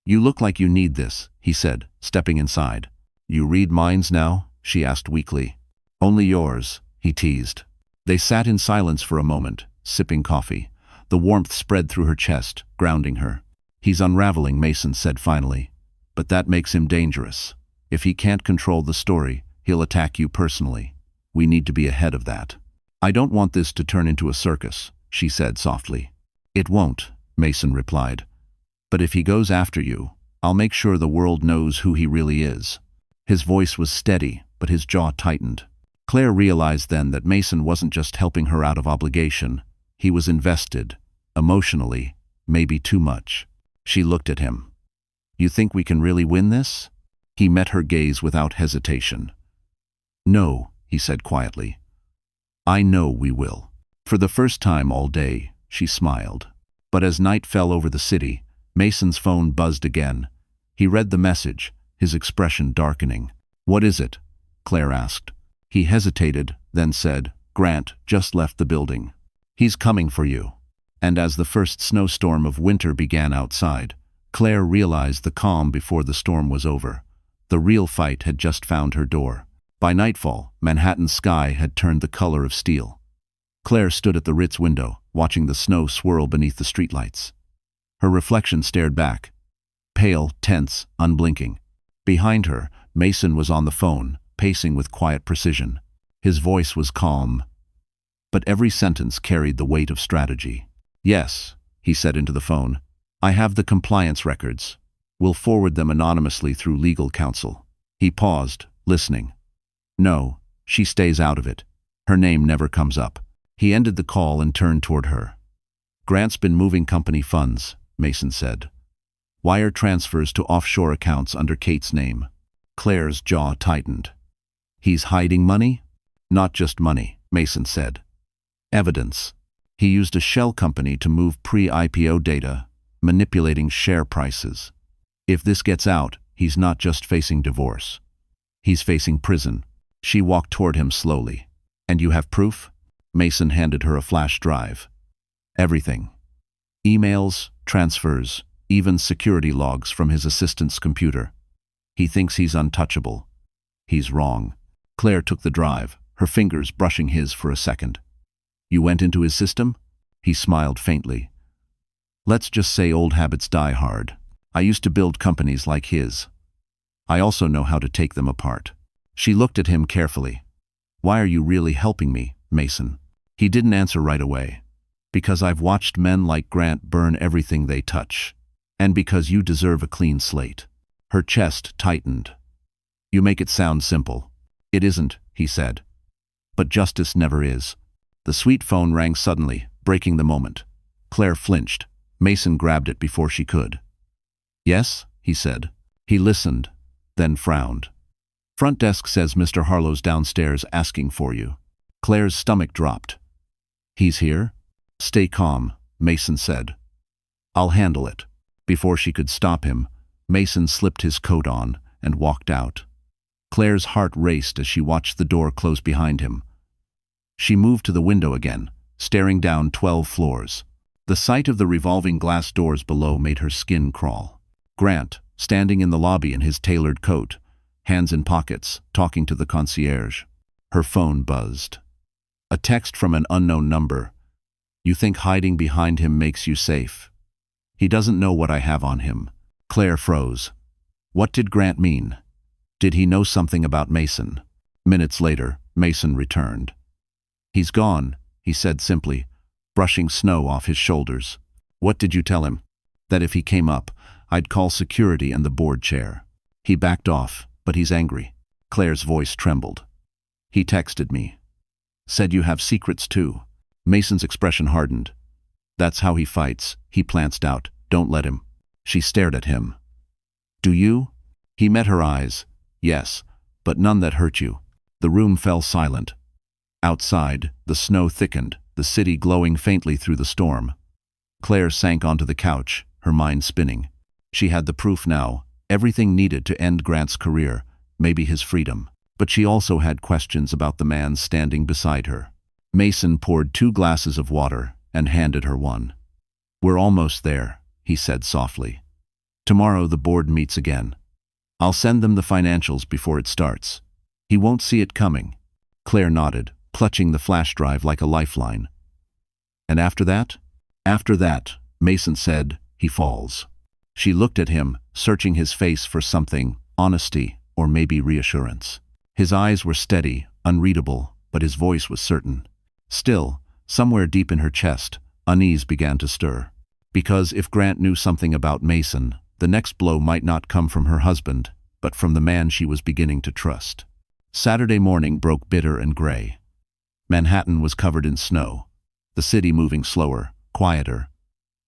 "You look like you need this," he said, stepping inside. "You read minds now?" she asked weakly. "Only yours," he teased. They sat in silence for a moment, sipping coffee. The warmth spread through her chest, grounding her. "He's unraveling," Mason said finally. "But that makes him dangerous. If he can't control the story, he'll attack you personally. We need to be ahead of that." "I don't want this to turn into a circus," she said softly. "It won't," Mason replied. "But if he goes after you, I'll make sure the world knows who he really is." His voice was steady, but his jaw tightened. Claire realized then that Mason wasn't just helping her out of obligation. He was invested, emotionally, maybe too much. She looked at him. "You think we can really win this?" He met her gaze without hesitation. "No," he said quietly. "I know we will." For the first time all day, she smiled. But as night fell over the city, Mason's phone buzzed again. He read the message, his expression darkening. "What is it?" Claire asked. He hesitated, then said, "Grant just left the building. He's coming for you." And as the first snowstorm of winter began outside, Claire realized the calm before the storm was over. The real fight had just found her door. By nightfall, Manhattan's sky had turned the color of steel. Claire stood at the Ritz window, watching the snow swirl beneath the streetlights. Her reflection stared back, pale, tense, unblinking. Behind her, Mason was on the phone, pacing with quiet precision. His voice was calm, but every sentence carried the weight of strategy. "Yes," he said into the phone. "I have the compliance records. We'll forward them anonymously through legal counsel." He paused, listening. "No, she stays out of it. Her name never comes up." He ended the call and turned toward her. "Grant's been moving company funds," Mason said. "Wire transfers to offshore accounts under Kate's name." Claire's jaw tightened. "He's hiding money?" "Not just money," Mason said. "Evidence. He used a shell company to move pre-IPO data, manipulating share prices. If this gets out, he's not just facing divorce. He's facing prison." She walked toward him slowly. "And you have proof?" Mason handed her a flash drive. "Everything. Emails, transfers, even security logs from his assistant's computer. He thinks he's untouchable. He's wrong." Claire took the drive, her fingers brushing his for a second. "You went into his system?" He smiled faintly. "Let's just say old habits die hard. I used to build companies like his. I also know how to take them apart." She looked at him carefully. "Why are you really helping me, Mason?" He didn't answer right away. "Because I've watched men like Grant burn everything they touch. And because you deserve a clean slate." Her chest tightened. "You make it sound simple." "It isn't," he said. "But justice never is." The sweet phone rang suddenly, breaking the moment. Claire flinched. Mason grabbed it before she could. "Yes?" he said. He listened, then frowned. "Front desk says Mr. Harlow's downstairs asking for you." Claire's stomach dropped. "He's here?" "Stay calm," Mason said. "I'll handle it." Before she could stop him, Mason slipped his coat on and walked out. Claire's heart raced as she watched the door close behind him. She moved to the window again, staring down 12 floors. The sight of the revolving glass doors below made her skin crawl. Grant, standing in the lobby in his tailored coat, hands in pockets, talking to the concierge. Her phone buzzed. A text from an unknown number. "You think hiding behind him makes you safe? He doesn't know what I have on him." Claire froze. What did Grant mean? Did he know something about Mason? Minutes later, Mason returned. "He's gone," he said simply, brushing snow off his shoulders. "What did you tell him?" "That if he came up, I'd call security and the board chair. He backed off, but he's angry. Claire's voice trembled. He texted me. Said you have secrets too. Mason's expression hardened. That's how he fights. He plants doubt. Don't let him. She stared at him. Do you? He met her eyes. Yes, but none that hurt you. The room fell silent. Outside, the snow thickened, the city glowing faintly through the storm. Claire sank onto the couch, her mind spinning. She had the proof now, everything needed to end Grant's career, maybe his freedom. But she also had questions about the man standing beside her. Mason poured 2 glasses of water and handed her one. We're almost there, he said softly. Tomorrow the board meets again. I'll send them the financials before it starts. He won't see it coming. Claire nodded, clutching the flash drive like a lifeline. And after that? After that, Mason said, he falls. She looked at him, searching his face for something, honesty, or maybe reassurance. His eyes were steady, unreadable, but his voice was certain. Still, somewhere deep in her chest, unease began to stir. Because if Grant knew something about Mason, the next blow might not come from her husband, but from the man she was beginning to trust. Saturday morning broke bitter and gray. Manhattan was covered in snow, the city moving slower, quieter,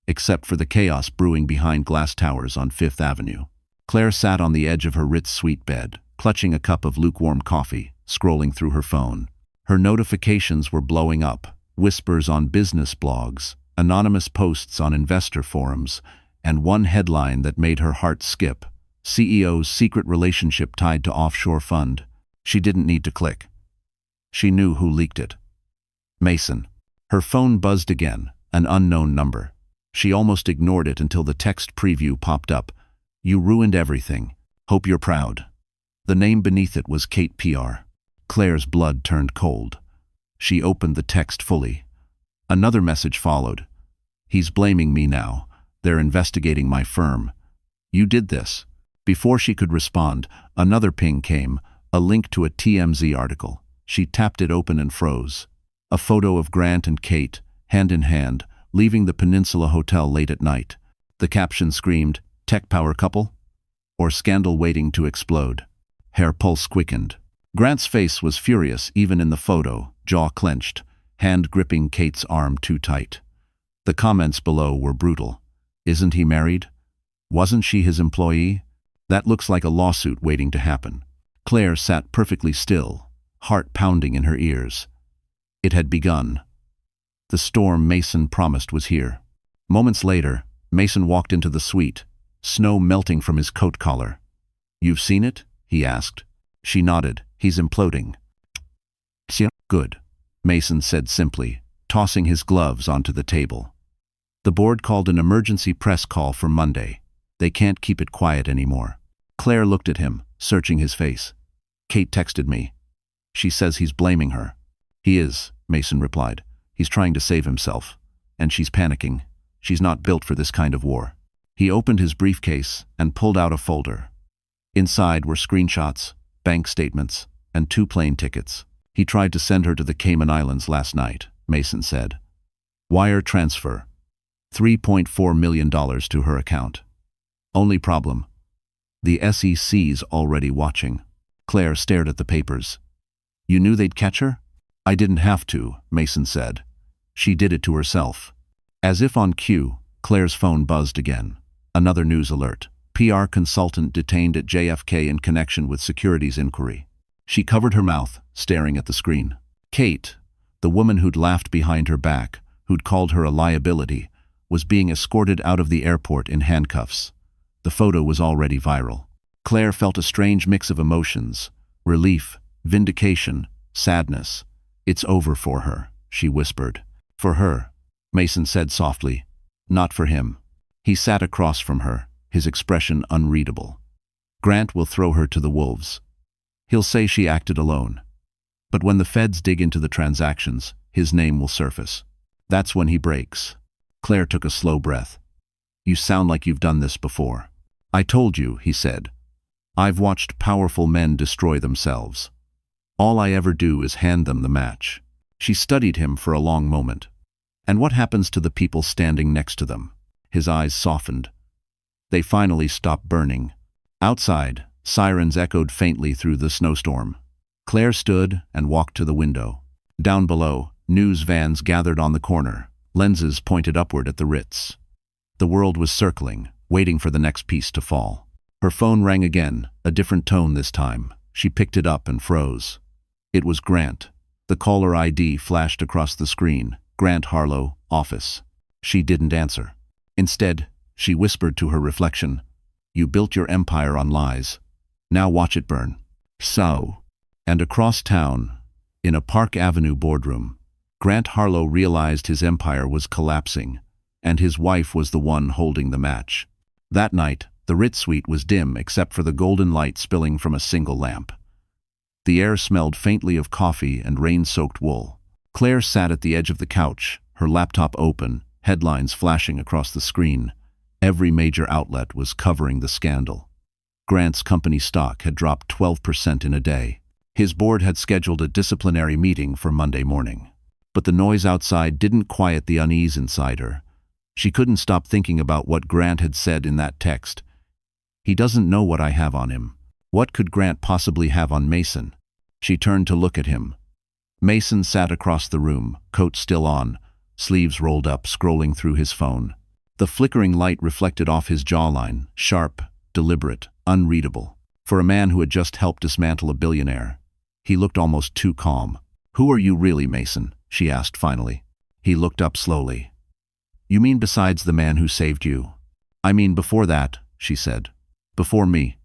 except for the chaos brewing behind glass towers on Fifth Avenue. Claire sat on the edge of her Ritz suite bed, clutching a cup of lukewarm coffee, scrolling through her phone. Her notifications were blowing up, whispers on business blogs, anonymous posts on investor forums, and one headline that made her heart skip: CEO's secret relationship tied to offshore fund. She didn't need to click. She knew who leaked it. Mason. Her phone buzzed again, an unknown number. She almost ignored it until the text preview popped up. You ruined everything. Hope you're proud. The name beneath it was Kate PR. Claire's blood turned cold. She opened the text fully. Another message followed. He's blaming me now. They're investigating my firm. You did this. Before she could respond, another ping came, a link to a TMZ article. She tapped it open and froze. A photo of Grant and Kate, hand in hand, leaving the Peninsula Hotel late at night. The caption screamed, "Tech power couple?" Or "Scandal waiting to explode." Her pulse quickened. Grant's face was furious even in the photo, jaw clenched, hand gripping Kate's arm too tight. The comments below were brutal. Isn't he married? Wasn't she his employee? That looks like a lawsuit waiting to happen. Claire sat perfectly still, heart pounding in her ears. It had begun. The storm Mason promised was here. Moments later, Mason walked into the suite, snow melting from his coat collar. You've seen it? He asked. She nodded. He's imploding. Good, Mason said simply, tossing his gloves onto the table. The board called an emergency press call for Monday. They can't keep it quiet anymore. Claire looked at him, searching his face. Kate texted me. She says he's blaming her. He is, Mason replied. He's trying to save himself. And she's panicking. She's not built for this kind of war. He opened his briefcase and pulled out a folder. Inside were screenshots, bank statements, and 2 plane tickets. He tried to send her to the Cayman Islands last night, Mason said. Wire transfer. $3.4 million to her account. Only problem. The SEC's already watching. Claire stared at the papers. You knew they'd catch her? I didn't have to, Mason said. She did it to herself. As if on cue, Claire's phone buzzed again. Another news alert. PR consultant detained at JFK in connection with securities inquiry. She covered her mouth, staring at the screen. Kate, the woman who'd laughed behind her back, who'd called her a liability, was being escorted out of the airport in handcuffs. The photo was already viral. Claire felt a strange mix of emotions: relief, vindication, sadness. It's over for her, she whispered. For her, Mason said softly. Not for him. He sat across from her, his expression unreadable. Grant will throw her to the wolves. He'll say she acted alone. But when the feds dig into the transactions, his name will surface. That's when he breaks. Claire took a slow breath. You sound like you've done this before. I told you, he said. I've watched powerful men destroy themselves. All I ever do is hand them the match. She studied him for a long moment. And what happens to the people standing next to them? His eyes softened. They finally stopped burning. Outside, sirens echoed faintly through the snowstorm. Claire stood and walked to the window. Down below, news vans gathered on the corner, lenses pointed upward at the Ritz. The world was circling, waiting for the next piece to fall. Her phone rang again, a different tone this time. She picked it up and froze. It was Grant. The caller ID flashed across the screen. Grant Harlow, office. She didn't answer. Instead, she whispered to her reflection, "You built your empire on lies. Now watch it burn." So, and across town, in a Park Avenue boardroom, Grant Harlow realized his empire was collapsing, and his wife was the one holding the match. That night, the Ritz suite was dim except for the golden light spilling from a single lamp. The air smelled faintly of coffee and rain-soaked wool. Claire sat at the edge of the couch, her laptop open, headlines flashing across the screen. Every major outlet was covering the scandal. Grant's company stock had dropped 12% in a day. His board had scheduled a disciplinary meeting for Monday morning. But the noise outside didn't quiet the unease inside her. She couldn't stop thinking about what Grant had said in that text. "He doesn't know what I have on him." What could Grant possibly have on Mason? She turned to look at him. Mason sat across the room, coat still on, sleeves rolled up, scrolling through his phone. The flickering light reflected off his jawline, sharp, deliberate, unreadable. For a man who had just helped dismantle a billionaire, he looked almost too calm. "Who are you really, Mason?" she asked finally. He looked up slowly. "You mean besides the man who saved you?" "I mean before that," she said. "Before me.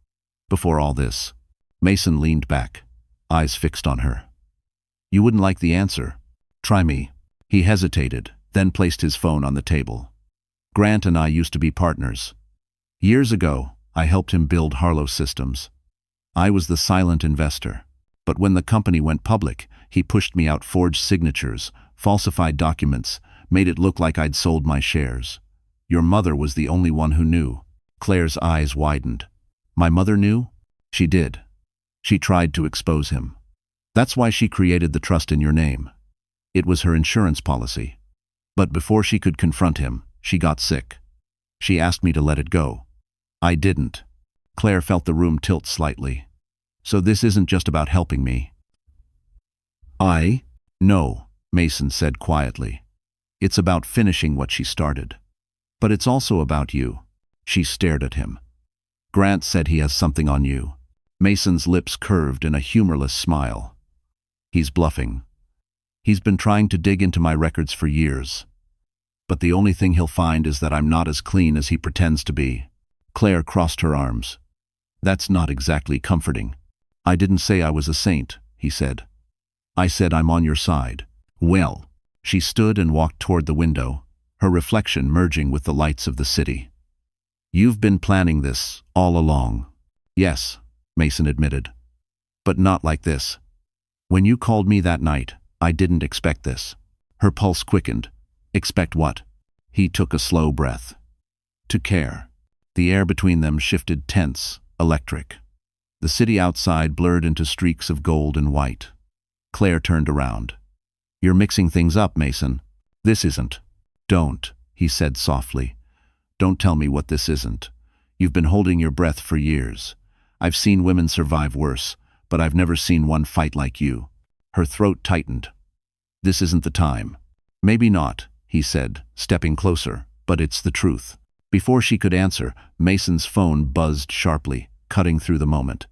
Before all this." Mason leaned back, eyes fixed on her. "You wouldn't like the answer. Try me." He hesitated, then placed his phone on the table. "Grant and I used to be partners. Years ago, I helped him build Harlow Systems. I was the silent investor. But when the company went public, he pushed me out forged signatures, falsified documents, made it look like I'd sold my shares. Your mother was the only one who knew." Claire's eyes widened. "My mother knew?" "She did. She tried to expose him. That's why she created the trust in your name. It was her insurance policy. But before she could confront him, she got sick. She asked me to let it go. I didn't." Claire felt the room tilt slightly. "So this isn't just about helping me?" "No," Mason said quietly. "It's about finishing what she started. But it's also about you." She stared at him. "Grant said he has something on you." Mason's lips curved in a humorless smile. "He's bluffing. He's been trying to dig into my records for years. But the only thing he'll find is that I'm not as clean as he pretends to be." Claire crossed her arms. "That's not exactly comforting." "I didn't say I was a saint," he said. "I said I'm on your side." "Well." She stood and walked toward the window, her reflection merging with the lights of the city. "You've been planning this all along." "Yes," Mason admitted. "But not like this. When you called me that night, I didn't expect this." Her pulse quickened. "Expect what?" He took a slow breath. "To care." The air between them shifted tense, electric. The city outside blurred into streaks of gold and white. Claire turned around. "You're mixing things up, Mason. This isn't." "Don't," he said softly. "Don't tell me what this isn't. You've been holding your breath for years. I've seen women survive worse, but I've never seen one fight like you." Her throat tightened. "This isn't the time." "Maybe not," he said, stepping closer, "but it's the truth." Before she could answer, Mason's phone buzzed sharply, cutting through the moment.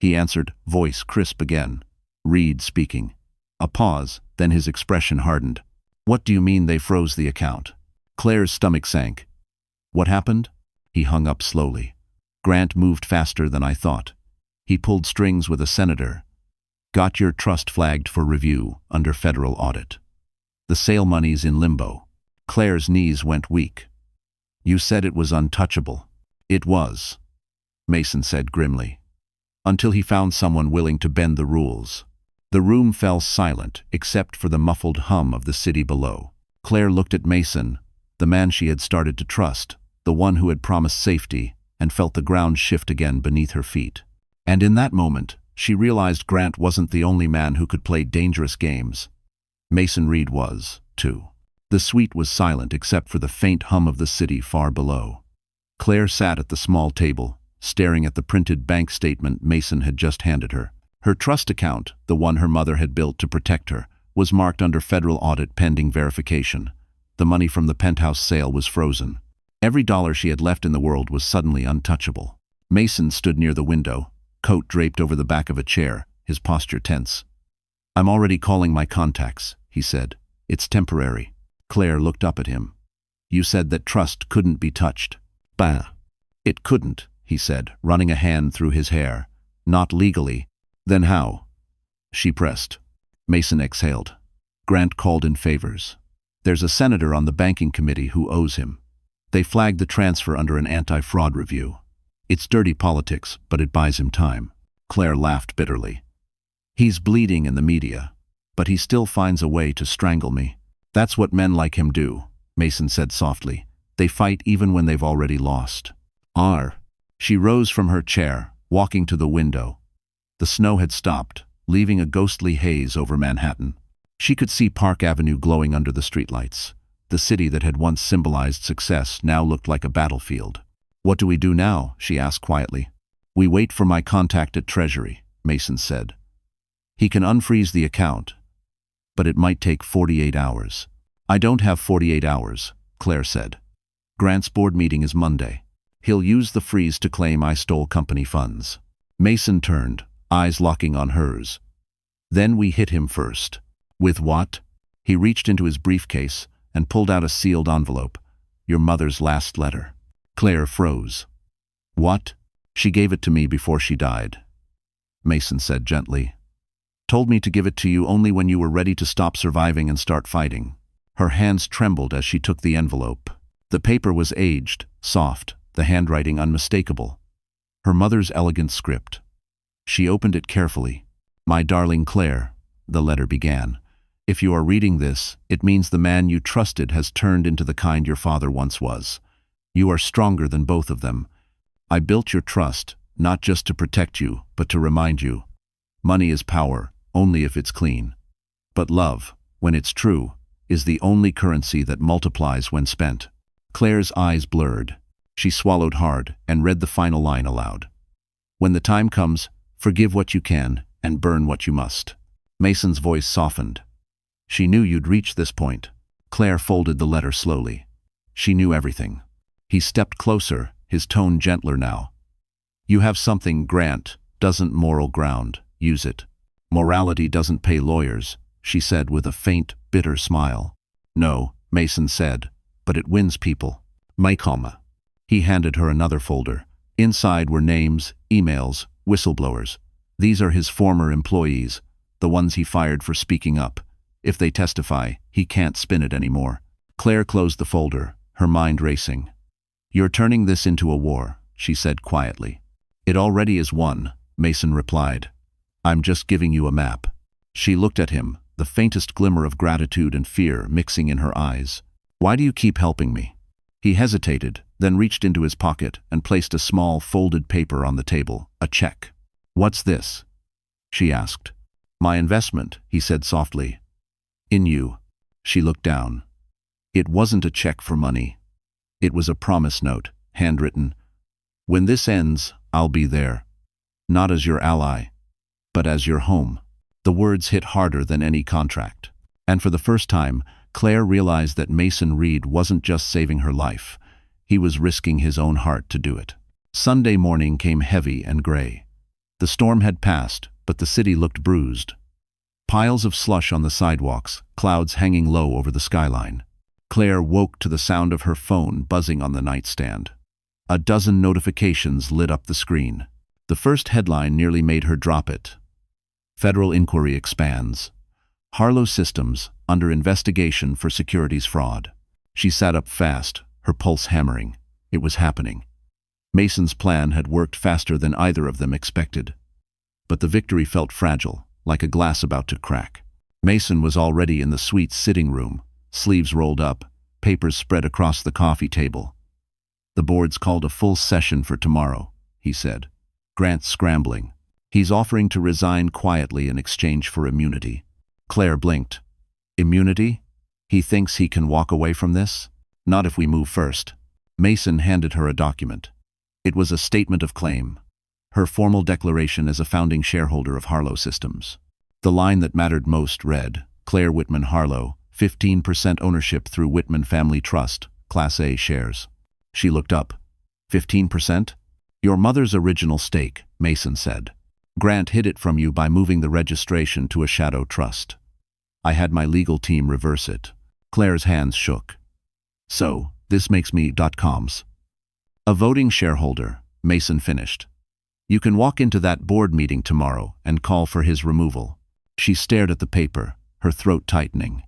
He answered, voice crisp again. Reed speaking. A pause, then his expression hardened. "What do you mean they froze the account?" Claire's stomach sank. "What happened?" He hung up slowly. "Grant moved faster than I thought. He pulled strings with a senator. Got your trust flagged for review under federal audit. The sale money's in limbo." Claire's knees went weak. "You said it was untouchable." "It was," Mason said grimly. "Until he found someone willing to bend the rules." The room fell silent, except for the muffled hum of the city below. Claire looked at Mason, the man she had started to trust, the one who had promised safety, and felt the ground shift again beneath her feet. And in that moment, she realized Grant wasn't the only man who could play dangerous games. Mason Reed was, too. The suite was silent except for the faint hum of the city far below. Claire sat at the small table, staring at the printed bank statement Mason had just handed her. Her trust account, the one her mother had built to protect her, was marked under federal audit pending verification. The money from the penthouse sale was frozen. Every dollar she had left in the world was suddenly untouchable. Mason stood near the window, coat draped over the back of a chair, his posture tense. "I'm already calling my contacts," he said. "It's temporary." Claire looked up at him. "You said that trust couldn't be touched." "Bah." "It couldn't," he said, running a hand through his hair. "Not legally." "Then how?" She pressed. Mason exhaled. "Grant called in favors. There's a senator on the banking committee who owes him. They flagged the transfer under an anti-fraud review. It's dirty politics, but it buys him time." Claire laughed bitterly. "He's bleeding in the media, but he still finds a way to strangle me." "That's what men like him do," Mason said softly. "They fight even when they've already lost." She rose from her chair, walking to the window. The snow had stopped, leaving a ghostly haze over Manhattan. She could see Park Avenue glowing under the streetlights. The city that had once symbolized success now looked like a battlefield. "What do we do now?" she asked quietly. "We wait for my contact at Treasury," Mason said. "He can unfreeze the account, but it might take 48 hours. "I don't have 48 hours, Claire said. "Grant's board meeting is Monday. He'll use the freeze to claim I stole company funds." Mason turned, eyes locking on hers. "Then we hit him first." "With what?" He reached into his briefcase and pulled out a sealed envelope. "Your mother's last letter." Claire froze. "What?" "She gave it to me before she died," Mason said gently. "Told me to give it to you only when you were ready to stop surviving and start fighting." Her hands trembled as she took the envelope. The paper was aged, soft, the handwriting unmistakable. Her mother's elegant script. She opened it carefully. "My darling Claire," the letter began. "If you are reading this, it means the man you trusted has turned into the kind your father once was. You are stronger than both of them. I built your trust, not just to protect you, but to remind you. Money is power, only if it's clean. But love, when it's true, is the only currency that multiplies when spent." Claire's eyes blurred. She swallowed hard and read the final line aloud. "When the time comes, forgive what you can and burn what you must." Mason's voice softened. "She knew you'd reach this point." Claire folded the letter slowly. She knew everything. He stepped closer, his tone gentler now. "You have something Grant doesn't moral ground. Use it. Morality doesn't pay lawyers," she said with a faint, bitter smile. "No," Mason said, "but it wins people." "Mycoma." He handed her another folder. Inside were names, emails, whistleblowers. These are his former employees, the ones he fired for speaking up. If they testify, he can't spin it anymore. Claire closed the folder, her mind racing. "You're turning this into a war," she said quietly. "It already is one," Mason replied. "I'm just giving you a map." She looked at him, the faintest glimmer of gratitude and fear mixing in her eyes. "Why do you keep helping me?" He hesitated, then reached into his pocket and placed a small folded paper on the table, a check. "What's this?" she asked. "My investment," he said softly. "In you." She looked down. It wasn't a check for money. It was a promise note, handwritten. "When this ends, I'll be there. Not as your ally, but as your home." The words hit harder than any contract. And for the first time, Claire realized that Mason Reed wasn't just saving her life. He was risking his own heart to do it. Sunday morning came heavy and gray. The storm had passed, but the city looked bruised. Piles of slush on the sidewalks, clouds hanging low over the skyline. Claire woke to the sound of her phone buzzing on the nightstand. A dozen notifications lit up the screen. The first headline nearly made her drop it. Federal inquiry expands. Harlow Systems under investigation for securities fraud. She sat up fast, her pulse hammering. It was happening. Mason's plan had worked faster than either of them expected. But the victory felt fragile, like a glass about to crack. Mason was already in the suite's sitting room, sleeves rolled up, papers spread across the coffee table. "The board's called a full session for tomorrow," he said. "Grant's scrambling. He's offering to resign quietly in exchange for immunity." Claire blinked. "Immunity? He thinks he can walk away from this? Not if we move first." Mason handed her a document. It was a statement of claim, her formal declaration as a founding shareholder of Harlow Systems. The line that mattered most read, Claire Whitman Harlow, 15% ownership through Whitman Family Trust, Class A shares. She looked up. 15%? Your mother's original stake, Mason said. Grant hid it from you by moving the registration to a shadow trust. I had my legal team reverse it. Claire's hands shook. So, this makes me .coms. A voting shareholder, Mason finished. You can walk into that board meeting tomorrow and call for his removal. She stared at the paper, her throat tightening.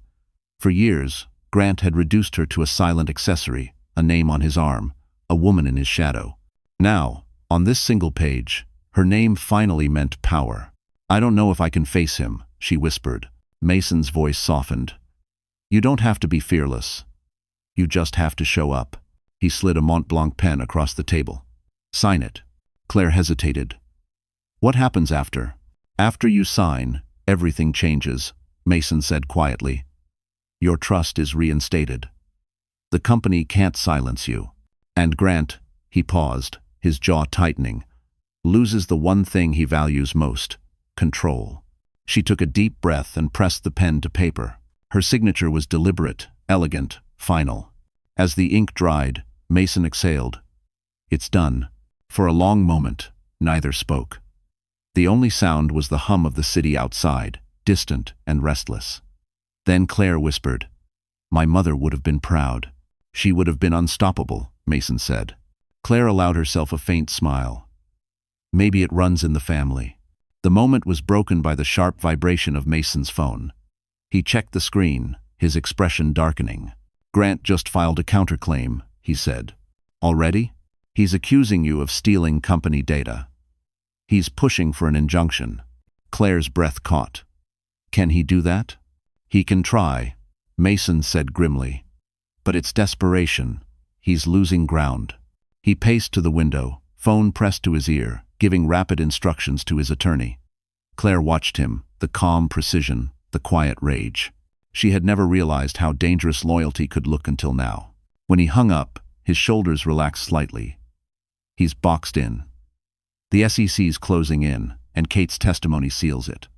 For years, Grant had reduced her to a silent accessory, a name on his arm, a woman in his shadow. Now, on this single page, her name finally meant power. I don't know if I can face him, she whispered. Mason's voice softened. You don't have to be fearless. You just have to show up. He slid a Mont Blanc pen across the table. Sign it. Claire hesitated. What happens after? After you sign, everything changes, Mason said quietly. Your trust is reinstated. The company can't silence you. And Grant, he paused, his jaw tightening, loses the one thing he values most, control. She took a deep breath and pressed the pen to paper. Her signature was deliberate, elegant, final. As the ink dried, Mason exhaled. It's done. For a long moment, neither spoke. The only sound was the hum of the city outside, distant and restless. Then Claire whispered, My mother would have been proud. She would have been unstoppable, Mason said. Claire allowed herself a faint smile. Maybe it runs in the family. The moment was broken by the sharp vibration of Mason's phone. He checked the screen, his expression darkening. Grant just filed a counterclaim, he said. Already? He's accusing you of stealing company data. He's pushing for an injunction. Claire's breath caught. Can he do that? He can try, Mason said grimly. But it's desperation. He's losing ground. He paced to the window, phone pressed to his ear, giving rapid instructions to his attorney. Claire watched him, the calm precision, the quiet rage. She had never realized how dangerous loyalty could look until now. When he hung up, his shoulders relaxed slightly. He's boxed in. The SEC's closing in, and Kate's testimony seals it.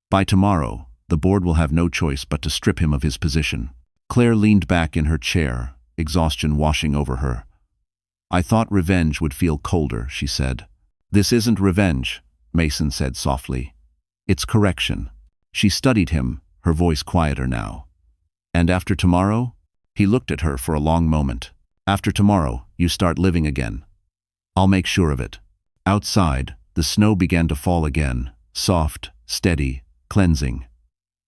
By tomorrow, the board will have no choice but to strip him of his position. Claire leaned back in her chair, exhaustion washing over her. I thought revenge would feel colder, she said. This isn't revenge, Mason said softly. It's correction. She studied him, her voice quieter now. And after tomorrow? He looked at her for a long moment. After tomorrow, you start living again. I'll make sure of it. Outside, the snow began to fall again, soft, steady, cleansing.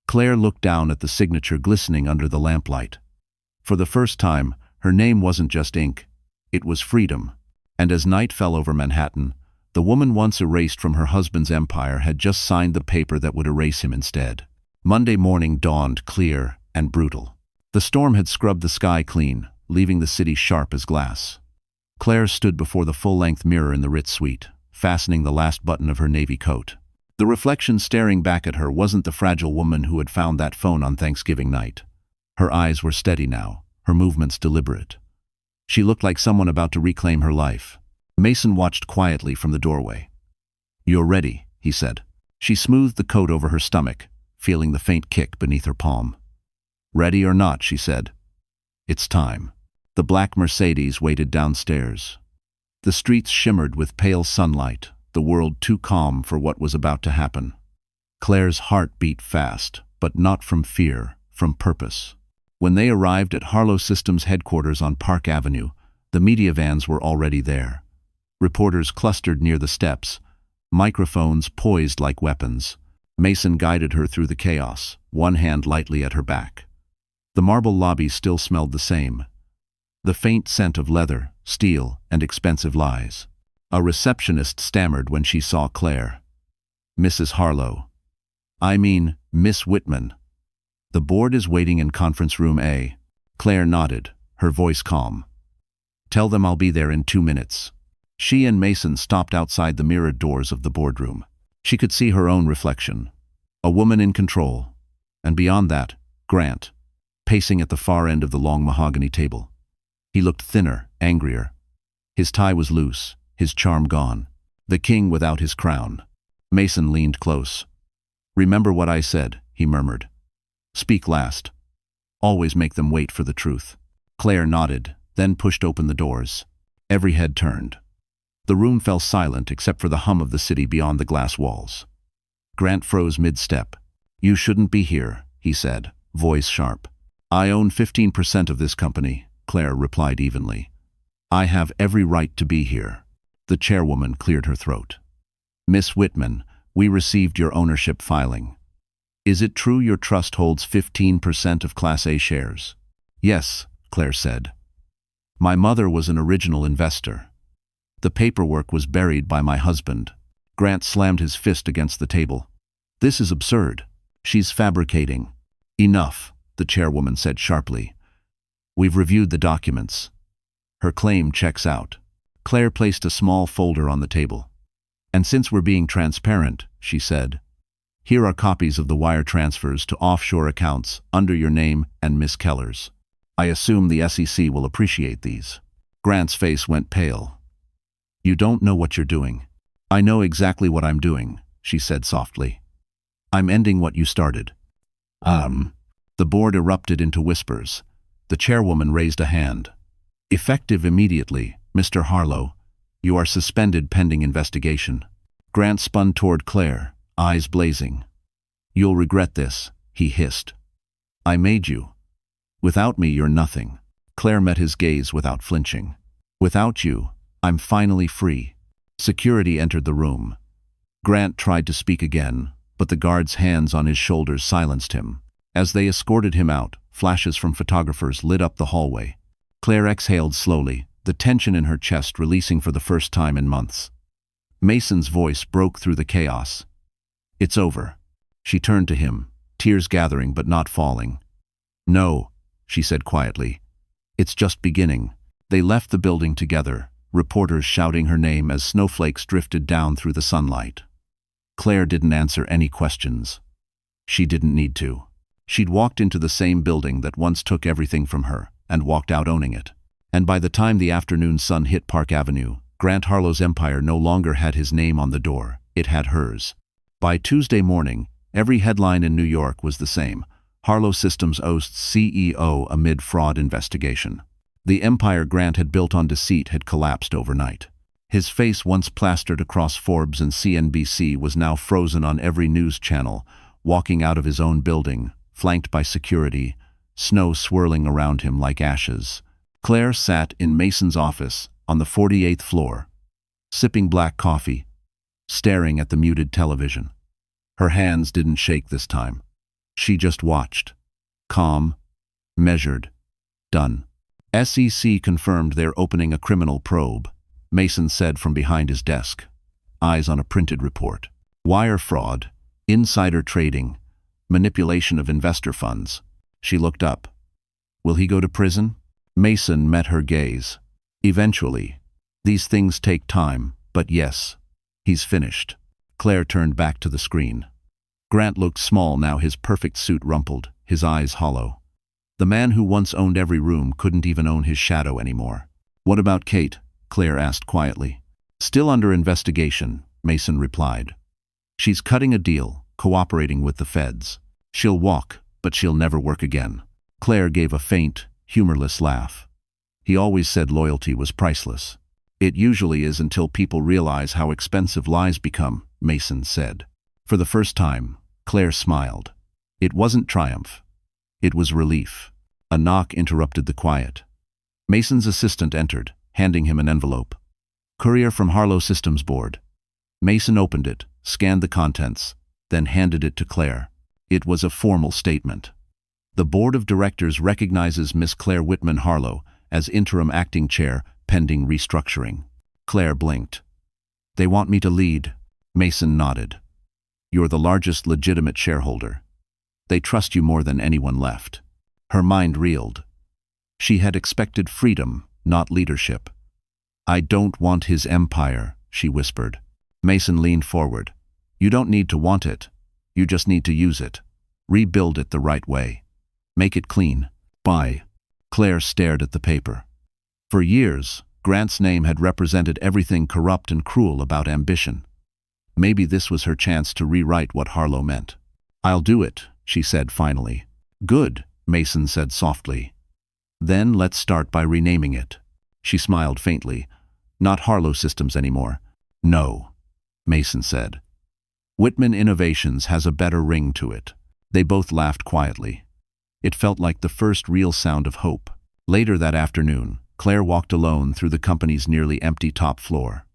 Claire looked down at the signature glistening under the lamplight. For the first time, her name wasn't just ink. It was freedom. And as night fell over Manhattan, the woman once erased from her husband's empire had just signed the paper that would erase him instead. Monday morning dawned clear and brutal. The storm had scrubbed the sky clean, leaving the city sharp as glass. Claire stood before the full-length mirror in the Ritz suite, fastening the last button of her navy coat. The reflection staring back at her wasn't the fragile woman who had found that phone on Thanksgiving night. Her eyes were steady now, her movements deliberate. She looked like someone about to reclaim her life. Mason watched quietly from the doorway. You're ready, he said. She smoothed the coat over her stomach, feeling the faint kick beneath her palm. Ready or not, she said. It's time. The black Mercedes waited downstairs. The streets shimmered with pale sunlight, the world too calm for what was about to happen. Claire's heart beat fast, but not from fear, from purpose. When they arrived at Harlow Systems headquarters on Park Avenue, the media vans were already there. Reporters clustered near the steps, microphones poised like weapons. Mason guided her through the chaos, one hand lightly at her back. The marble lobby still smelled the same. The faint scent of leather, steel, and expensive lies. A receptionist stammered when she saw Claire. Mrs. Harlow. I mean, Miss Whitman. The board is waiting in conference room A. Claire nodded, her voice calm. Tell them I'll be there in 2 minutes. She and Mason stopped outside the mirrored doors of the boardroom. She could see her own reflection. A woman in control. And beyond that, Grant, pacing at the far end of the long mahogany table. He looked thinner, angrier. His tie was loose, his charm gone. The king without his crown. Mason leaned close. "Remember what I said," he murmured. "Speak last. Always make them wait for the truth." Claire nodded, then pushed open the doors. Every head turned. The room fell silent except for the hum of the city beyond the glass walls. Grant froze mid-step. "You shouldn't be here," he said, voice sharp. "I own 15% of this company," Claire replied evenly. "I have every right to be here." The chairwoman cleared her throat. "Miss Whitman, we received your ownership filing. Is it true your trust holds 15% of Class A shares?" "Yes," Claire said. "My mother was an original investor. The paperwork was buried by my husband." Grant slammed his fist against the table. "This is absurd. She's fabricating." "Enough," the chairwoman said sharply. "We've reviewed the documents. Her claim checks out." Claire placed a small folder on the table. "And since we're being transparent," she said, "here are copies of the wire transfers to offshore accounts under your name and Miss Keller's. I assume the SEC will appreciate these." Grant's face went pale. "You don't know what you're doing." "I know exactly what I'm doing," she said softly. "I'm ending what you started." The board erupted into whispers. The chairwoman raised a hand. "Effective immediately, Mr. Harlow. You are suspended pending investigation." Grant spun toward Claire, eyes blazing. "You'll regret this," he hissed. "I made you. Without me, you're nothing." Claire met his gaze without flinching. "Without you, I'm finally free." Security entered the room. Grant tried to speak again, but the guard's hands on his shoulders silenced him. As they escorted him out, flashes from photographers lit up the hallway. Claire exhaled slowly, the tension in her chest releasing for the first time in months. Mason's voice broke through the chaos. "It's over." She turned to him, tears gathering but not falling. "No," she said quietly. "It's just beginning." They left the building together, reporters shouting her name as snowflakes drifted down through the sunlight. Claire didn't answer any questions. She didn't need to. She'd walked into the same building that once took everything from her, and walked out owning it. And by the time the afternoon sun hit Park Avenue, Grant Harlow's empire no longer had his name on the door, it had hers. By Tuesday morning, every headline in New York was the same: Harlow Systems oasts CEO amid fraud investigation. The empire Grant had built on deceit had collapsed overnight. His face, once plastered across Forbes and CNBC, was now frozen on every news channel, walking out of his own building, flanked by security, snow swirling around him like ashes. Claire sat in Mason's office on the 48th floor, sipping black coffee, staring at the muted television. Her hands didn't shake this time. She just watched. Calm, measured, done. SEC confirmed they're opening a criminal probe, Mason said from behind his desk, eyes on a printed report. Wire fraud, insider trading, manipulation of investor funds. She looked up. Will he go to prison? Mason met her gaze. Eventually. These things take time, but yes, he's finished. Claire turned back to the screen. Grant looked small now, his perfect suit rumpled, his eyes hollow. The man who once owned every room couldn't even own his shadow anymore. What about Kate? Claire asked quietly. Still under investigation, Mason replied. She's cutting a deal, cooperating with the feds. She'll walk, but she'll never work again. Claire gave a faint, humorless laugh. He always said loyalty was priceless. It usually is until people realize how expensive lies become, Mason said. For the first time, Claire smiled. It wasn't triumph. It was relief. A knock interrupted the quiet. Mason's assistant entered, handing him an envelope. Courier from Harlow Systems Board. Mason opened it, scanned the contents, then handed it to Claire. It was a formal statement. The Board of Directors recognizes Miss Claire Whitman Harlow as interim acting chair pending restructuring. Claire blinked. They want me to lead. Mason nodded. You're the largest legitimate shareholder. They trust you more than anyone left. Her mind reeled. She had expected freedom, not leadership. I don't want his empire, she whispered. Mason leaned forward. You don't need to want it. You just need to use it. Rebuild it the right way. Make it clean. Claire stared at the paper. For years, Grant's name had represented everything corrupt and cruel about ambition. Maybe this was her chance to rewrite what Harlow meant. "I'll do it," she said finally. "Good," Mason said softly. "Then let's start by renaming it." She smiled faintly. "Not Harlow Systems anymore." "No," Mason said. "Whitman Innovations has a better ring to it." They both laughed quietly. It felt like the first real sound of hope. Later that afternoon, Claire walked alone through the company's nearly empty top floor.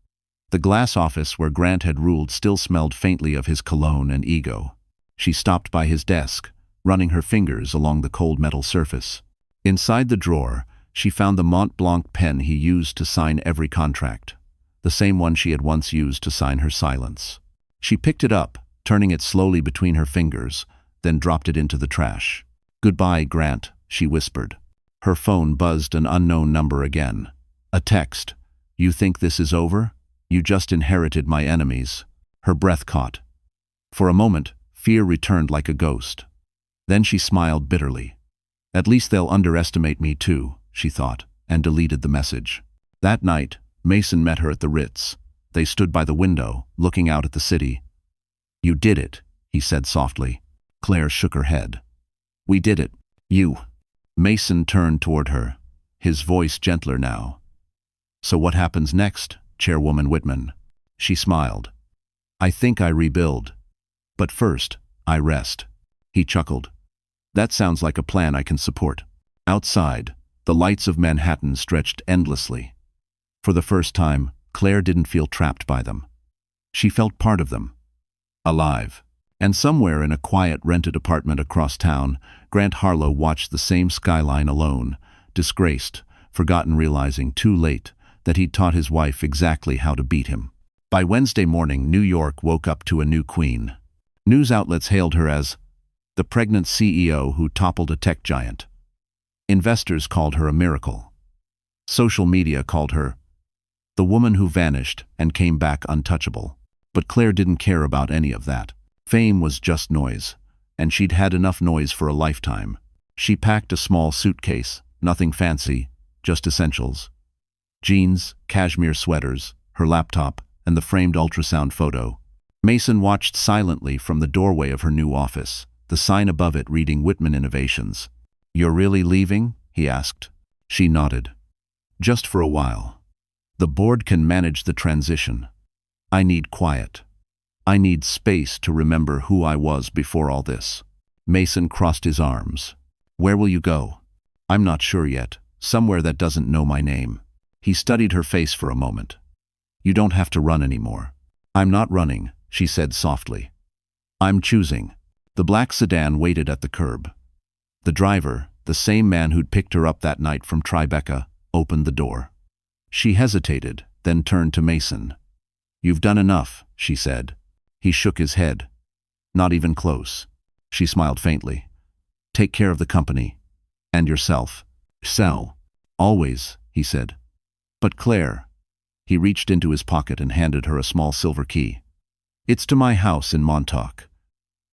The glass office where Grant had ruled still smelled faintly of his cologne and ego. She stopped by his desk, running her fingers along the cold metal surface. Inside the drawer, she found the Mont Blanc pen he used to sign every contract, the same one she had once used to sign her silence. She picked it up, turning it slowly between her fingers, then dropped it into the trash. "Goodbye, Grant," she whispered. Her phone buzzed an unknown number again. A text. "You think this is over? You just inherited my enemies." Her breath caught. For a moment, fear returned like a ghost. Then she smiled bitterly. "At least they'll underestimate me too," she thought, and deleted the message. That night, Mason met her at the Ritz. They stood by the window, looking out at the city. "You did it," he said softly. Claire shook her head. "We did it. You." Mason turned toward her, his voice gentler now. "So what happens next, Chairwoman Whitman?" She smiled. "I think I rebuild. But first, I rest." He chuckled. "That sounds like a plan I can support." Outside, the lights of Manhattan stretched endlessly. For the first time, Claire didn't feel trapped by them. She felt part of them. Alive. And somewhere in a quiet rented apartment across town, Grant Harlow watched the same skyline alone, disgraced, forgotten, realizing too late that he'd taught his wife exactly how to beat him. By Wednesday morning, New York woke up to a new queen. News outlets hailed her as the pregnant CEO who toppled a tech giant. Investors called her a miracle. Social media called her the woman who vanished and came back untouchable. But Claire didn't care about any of that. Fame was just noise, and she'd had enough noise for a lifetime. She packed a small suitcase, nothing fancy, just essentials. Jeans, cashmere sweaters, her laptop, and the framed ultrasound photo. Mason watched silently from the doorway of her new office, the sign above it reading Whitman Innovations. "You're really leaving?" he asked. She nodded. "Just for a while. The board can manage the transition. I need quiet. I need space to remember who I was before all this." Mason crossed his arms. "Where will you go?" "I'm not sure yet. Somewhere that doesn't know my name." He studied her face for a moment. "You don't have to run anymore." "I'm not running," she said softly. "I'm choosing." The black sedan waited at the curb. The driver, the same man who'd picked her up that night from Tribeca, opened the door. She hesitated, then turned to Mason. "You've done enough," she said. He shook his head. "Not even close." She smiled faintly. "Take care of the company. And yourself." "Sell. Always," he said. "But Claire." He reached into his pocket and handed her a small silver key. "It's to my house in Montauk.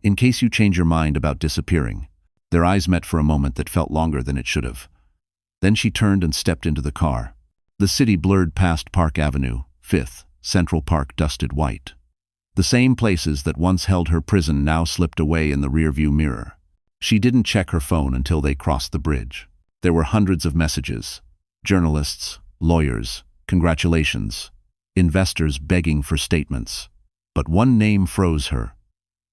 In case you change your mind about disappearing." Their eyes met for a moment that felt longer than it should have. Then she turned and stepped into the car. The city blurred past Park Avenue, 5th, Central Park dusted white. The same places that once held her prison now slipped away in the rearview mirror. She didn't check her phone until they crossed the bridge. There were hundreds of messages. Journalists, lawyers, congratulations, investors begging for statements. But one name froze her.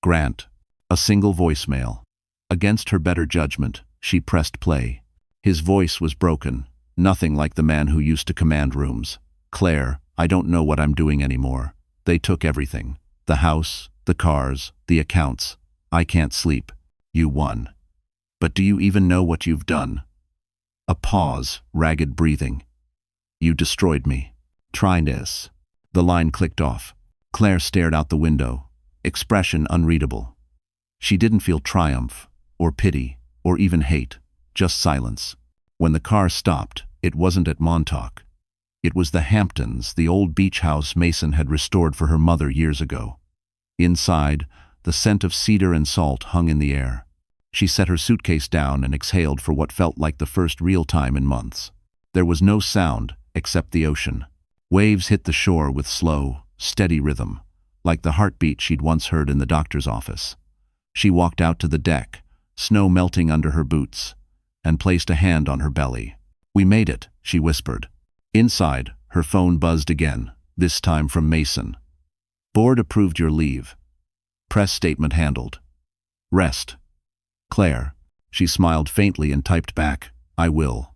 Grant. A single voicemail. Against her better judgment, she pressed play. His voice was broken, nothing like the man who used to command rooms. "Claire, I don't know what I'm doing anymore. They took everything. The house, the cars, the accounts. I can't sleep. You won. But do you even know what you've done?" A pause, ragged breathing. "You destroyed me. Try this." The line clicked off. Claire stared out the window, expression unreadable. She didn't feel triumph, or pity, or even hate, just silence. When the car stopped, it wasn't at Montauk. It was the Hamptons, the old beach house Mason had restored for her mother years ago. Inside, the scent of cedar and salt hung in the air. She set her suitcase down and exhaled for what felt like the first real time in months. There was no sound except the ocean. Waves hit the shore with slow, steady rhythm, like the heartbeat she'd once heard in the doctor's office. She walked out to the deck, snow melting under her boots, and placed a hand on her belly. "We made it," she whispered. Inside, her phone buzzed again, this time from Mason. "Board approved your leave. Press statement handled. Rest. Claire." She smiled faintly and typed back, "I will.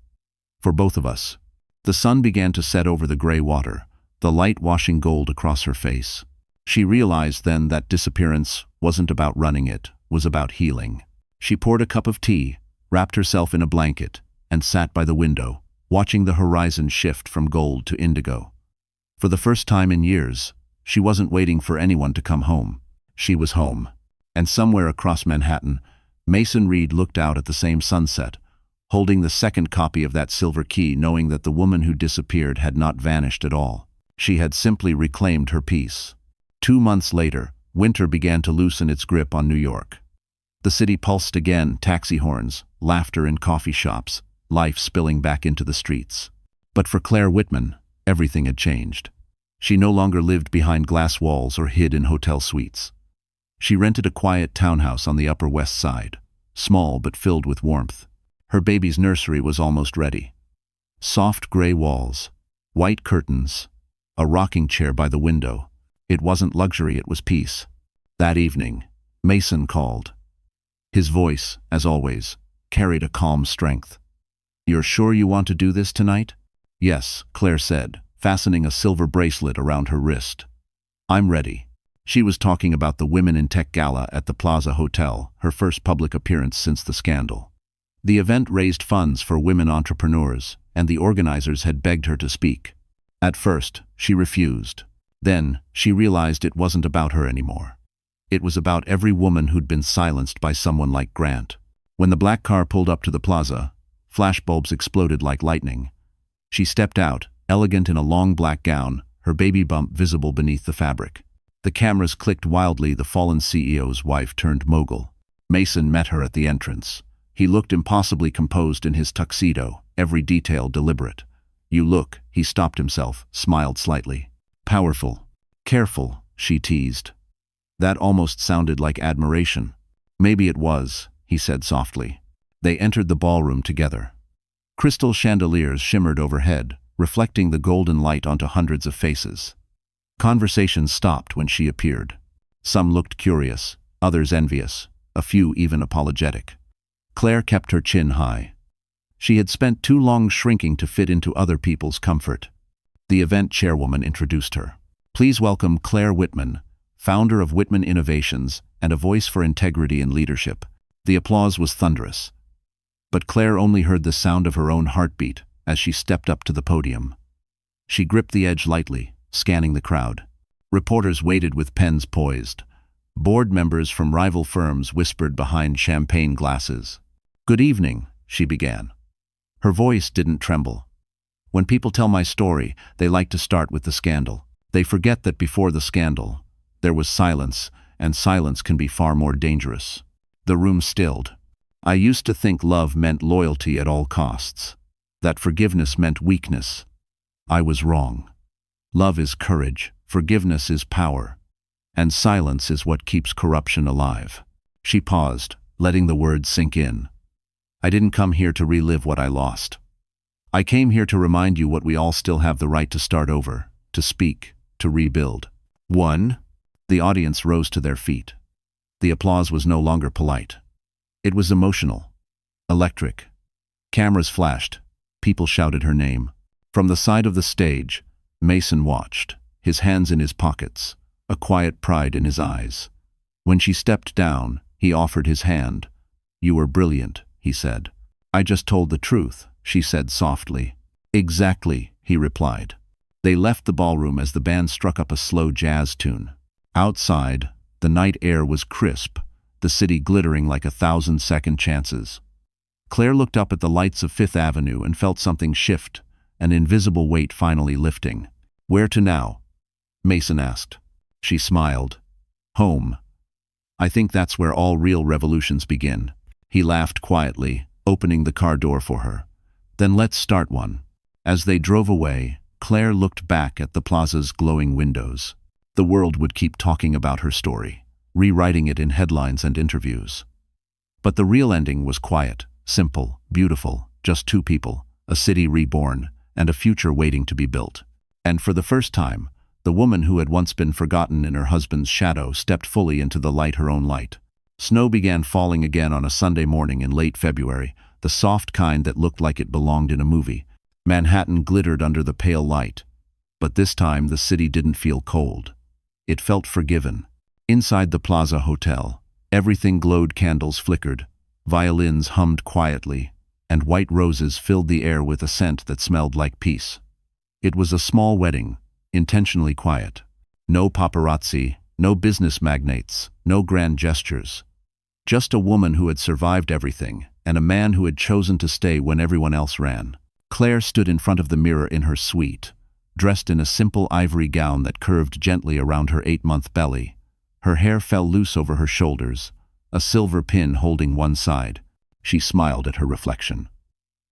For both of us." The sun began to set over the gray water, the light washing gold across her face. She realized then that disappearance wasn't about running, it was about healing. She poured a cup of tea, wrapped herself in a blanket, and sat by the window, watching the horizon shift from gold to indigo. For the first time in years, she wasn't waiting for anyone to come home. She was home. And somewhere across Manhattan, Mason Reed looked out at the same sunset, holding the second copy of that silver key, knowing that the woman who disappeared had not vanished at all. She had simply reclaimed her peace. 2 months later, winter began to loosen its grip on New York. The city pulsed again, taxi horns, laughter in coffee shops, life spilling back into the streets. But for Claire Whitman, everything had changed. She no longer lived behind glass walls or hid in hotel suites. She rented a quiet townhouse on the Upper West Side, small but filled with warmth. Her baby's nursery was almost ready. Soft gray walls, white curtains, a rocking chair by the window. It wasn't luxury, it was peace. That evening, Mason called. His voice, as always, carried a calm strength. "You're sure you want to do this tonight?" "Yes," Claire said, fastening a silver bracelet around her wrist. "I'm ready." She was talking about the Women in Tech Gala at the Plaza Hotel, her first public appearance since the scandal. The event raised funds for women entrepreneurs, and the organizers had begged her to speak. At first, she refused. Then, she realized it wasn't about her anymore. It was about every woman who'd been silenced by someone like Grant. When the black car pulled up to the plaza, flashbulbs exploded like lightning. She stepped out, elegant in a long black gown, her baby bump visible beneath the fabric. The cameras clicked wildly. The fallen CEO's wife turned mogul. Mason met her at the entrance. He looked impossibly composed in his tuxedo, every detail deliberate. "You look," he stopped himself, smiled slightly. "Powerful. Careful," she teased. That almost sounded like admiration. "Maybe it was," he said softly. They entered the ballroom together. Crystal chandeliers shimmered overhead, reflecting the golden light onto hundreds of faces. Conversations stopped when she appeared. Some looked curious, others envious, a few even apologetic. Claire kept her chin high. She had spent too long shrinking to fit into other people's comfort. The event chairwoman introduced her. "Please welcome Claire Whitman, founder of Whitman Innovations and a voice for integrity and leadership." The applause was thunderous. But Claire only heard the sound of her own heartbeat as she stepped up to the podium. She gripped the edge lightly, scanning the crowd. Reporters waited with pens poised. Board members from rival firms whispered behind champagne glasses. "Good evening," she began. Her voice didn't tremble. "When people tell my story, they like to start with the scandal. They forget that before the scandal, there was silence, and silence can be far more dangerous." The room stilled. "I used to think love meant loyalty at all costs, that forgiveness meant weakness. I was wrong. Love is courage, forgiveness is power, and silence is what keeps corruption alive." She paused, letting the words sink in. "I didn't come here to relive what I lost. I came here to remind you what we all still have the right to start over, to speak, to rebuild." "One?" The audience rose to their feet. The applause was no longer polite. It was emotional, electric. Cameras flashed. People shouted her name. From the side of the stage, Mason watched, his hands in his pockets, a quiet pride in his eyes. When she stepped down, he offered his hand. "You were brilliant," he said. "I just told the truth," she said softly. "Exactly," he replied. They left the ballroom as the band struck up a slow jazz tune. Outside, the night air was crisp, the city glittering like 1,000 second chances. Claire looked up at the lights of Fifth Avenue and felt something shift, an invisible weight finally lifting. "Where to now?" Mason asked. She smiled. "Home. I think that's where all real revolutions begin." He laughed quietly, opening the car door for her. "Then let's start one." As they drove away, Claire looked back at the plaza's glowing windows. The world would keep talking about her story, rewriting it in headlines and interviews. But the real ending was quiet, simple, beautiful, just two people, a city reborn, and a future waiting to be built. And for the first time, the woman who had once been forgotten in her husband's shadow stepped fully into the light, her own light. Snow began falling again on a Sunday morning in late February, the soft kind that looked like it belonged in a movie. Manhattan glittered under the pale light, but this time the city didn't feel cold. It felt forgiven. Inside the Plaza Hotel, everything glowed, candles flickered, violins hummed quietly, and white roses filled the air with a scent that smelled like peace. It was a small wedding, intentionally quiet. No paparazzi, no business magnates, no grand gestures. Just a woman who had survived everything, and a man who had chosen to stay when everyone else ran. Claire stood in front of the mirror in her suite, dressed in a simple ivory gown that curved gently around her 8-month belly. Her hair fell loose over her shoulders, a silver pin holding one side. She smiled at her reflection.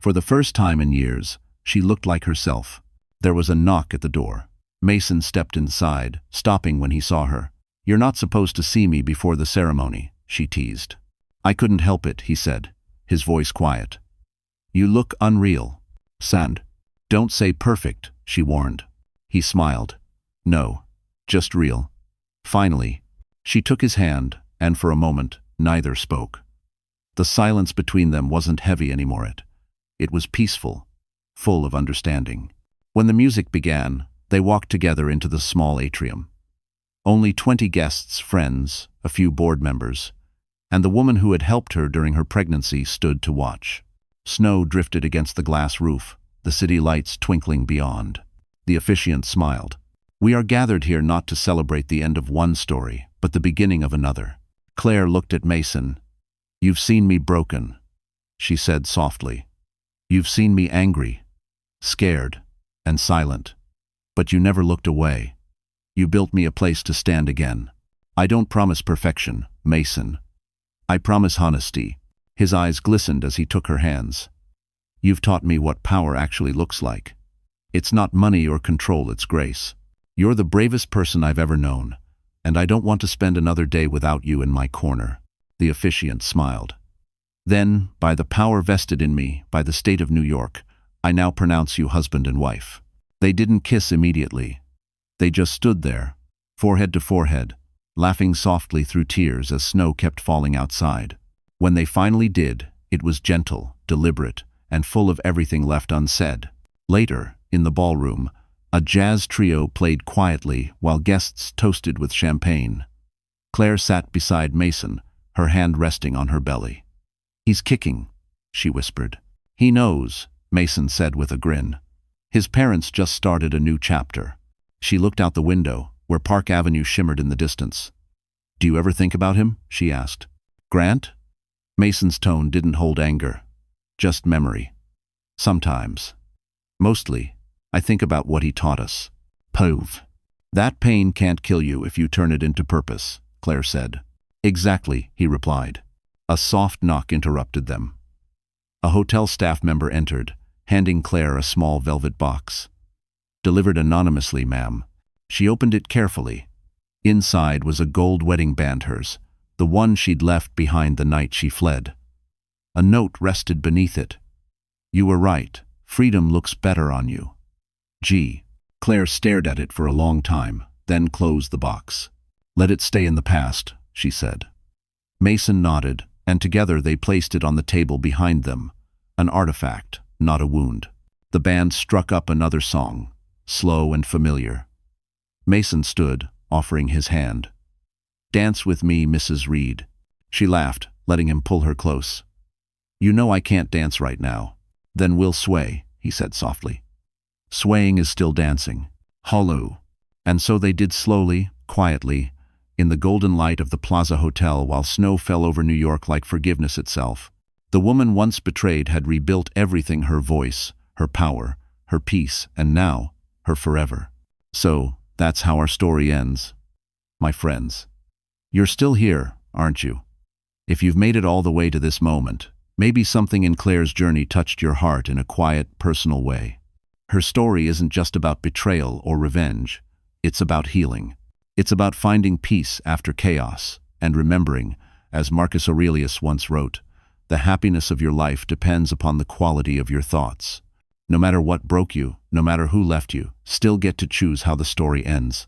For the first time in years, she looked like herself. There was a knock at the door. Mason stepped inside, stopping when he saw her. "You're not supposed to see me before the ceremony," she teased. "I couldn't help it," he said, his voice quiet. "You look unreal." "Sand. Don't say perfect," she warned. He smiled. "No, just real." Finally, she took his hand, and for a moment, neither spoke. The silence between them wasn't heavy anymore. It was peaceful, full of understanding. When the music began, they walked together into the small atrium. Only 20 guests, friends, a few board members, and the woman who had helped her during her pregnancy stood to watch. Snow drifted against the glass roof, the city lights twinkling beyond. The officiant smiled. "We are gathered here not to celebrate the end of one story, but the beginning of another." Claire looked at Mason. "You've seen me broken," she said softly. "You've seen me angry, scared, and silent. But you never looked away. You built me a place to stand again. I don't promise perfection, Mason. I promise honesty." His eyes glistened as he took her hands. "You've taught me what power actually looks like. It's not money or control, it's grace. You're the bravest person I've ever known, and I don't want to spend another day without you in my corner." The officiant smiled. "Then, by the power vested in me by the state of New York, I now pronounce you husband and wife." They didn't kiss immediately. They just stood there, forehead to forehead, laughing softly through tears as snow kept falling outside. When they finally did, it was gentle, deliberate, and full of everything left unsaid. Later, in the ballroom, a jazz trio played quietly while guests toasted with champagne. Claire sat beside Mason, her hand resting on her belly. "He's kicking," she whispered. "He knows," Mason said with a grin. "His parents just started a new chapter." She looked out the window, where Park Avenue shimmered in the distance. "Do you ever think about him?" she asked. "Grant?" Mason's tone didn't hold anger, just memory. "Sometimes. Mostly, I think about what he taught us." Pove. "That pain can't kill you if you turn it into purpose," Claire said. "Exactly," he replied. A soft knock interrupted them. A hotel staff member entered, handing Claire a small velvet box. "Delivered anonymously, ma'am." She opened it carefully. Inside was a gold wedding band, hers, the one she'd left behind the night she fled. A note rested beneath it. "You were right. Freedom looks better on you. G." Claire stared at it for a long time, then closed the box. "Let it stay in the past," she said. Mason nodded, and together they placed it on the table behind them, an artifact, not a wound. The band struck up another song, slow and familiar. Mason stood, offering his hand. "Dance with me, Mrs. Reed." She laughed, letting him pull her close. "You know I can't dance right now." "Then we'll sway," he said softly. Swaying is still dancing. Hollow. And so they did slowly, quietly, in the golden light of the Plaza Hotel while snow fell over New York like forgiveness itself. The woman once betrayed had rebuilt everything: her voice, her power, her peace, and now, her forever. So, that's how our story ends. My friends. You're still here, aren't you? If you've made it all the way to this moment, maybe something in Claire's journey touched your heart in a quiet, personal way. Her story isn't just about betrayal or revenge. It's about healing. It's about finding peace after chaos and remembering, as Marcus Aurelius once wrote, the happiness of your life depends upon the quality of your thoughts. No matter what broke you, no matter who left you, still get to choose how the story ends.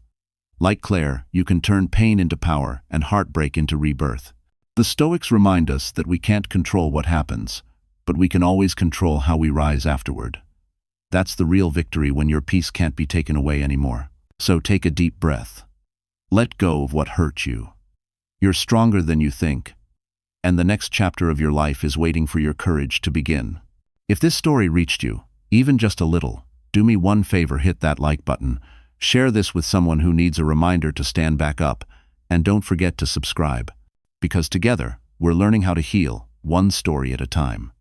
Like Claire, you can turn pain into power and heartbreak into rebirth. The Stoics remind us that we can't control what happens, but we can always control how we rise afterward. That's the real victory when your peace can't be taken away anymore. So take a deep breath. Let go of what hurt you. You're stronger than you think, and the next chapter of your life is waiting for your courage to begin. If this story reached you, even just a little, do me one favor, hit that like button, share this with someone who needs a reminder to stand back up, and don't forget to subscribe. Because together, we're learning how to heal, one story at a time.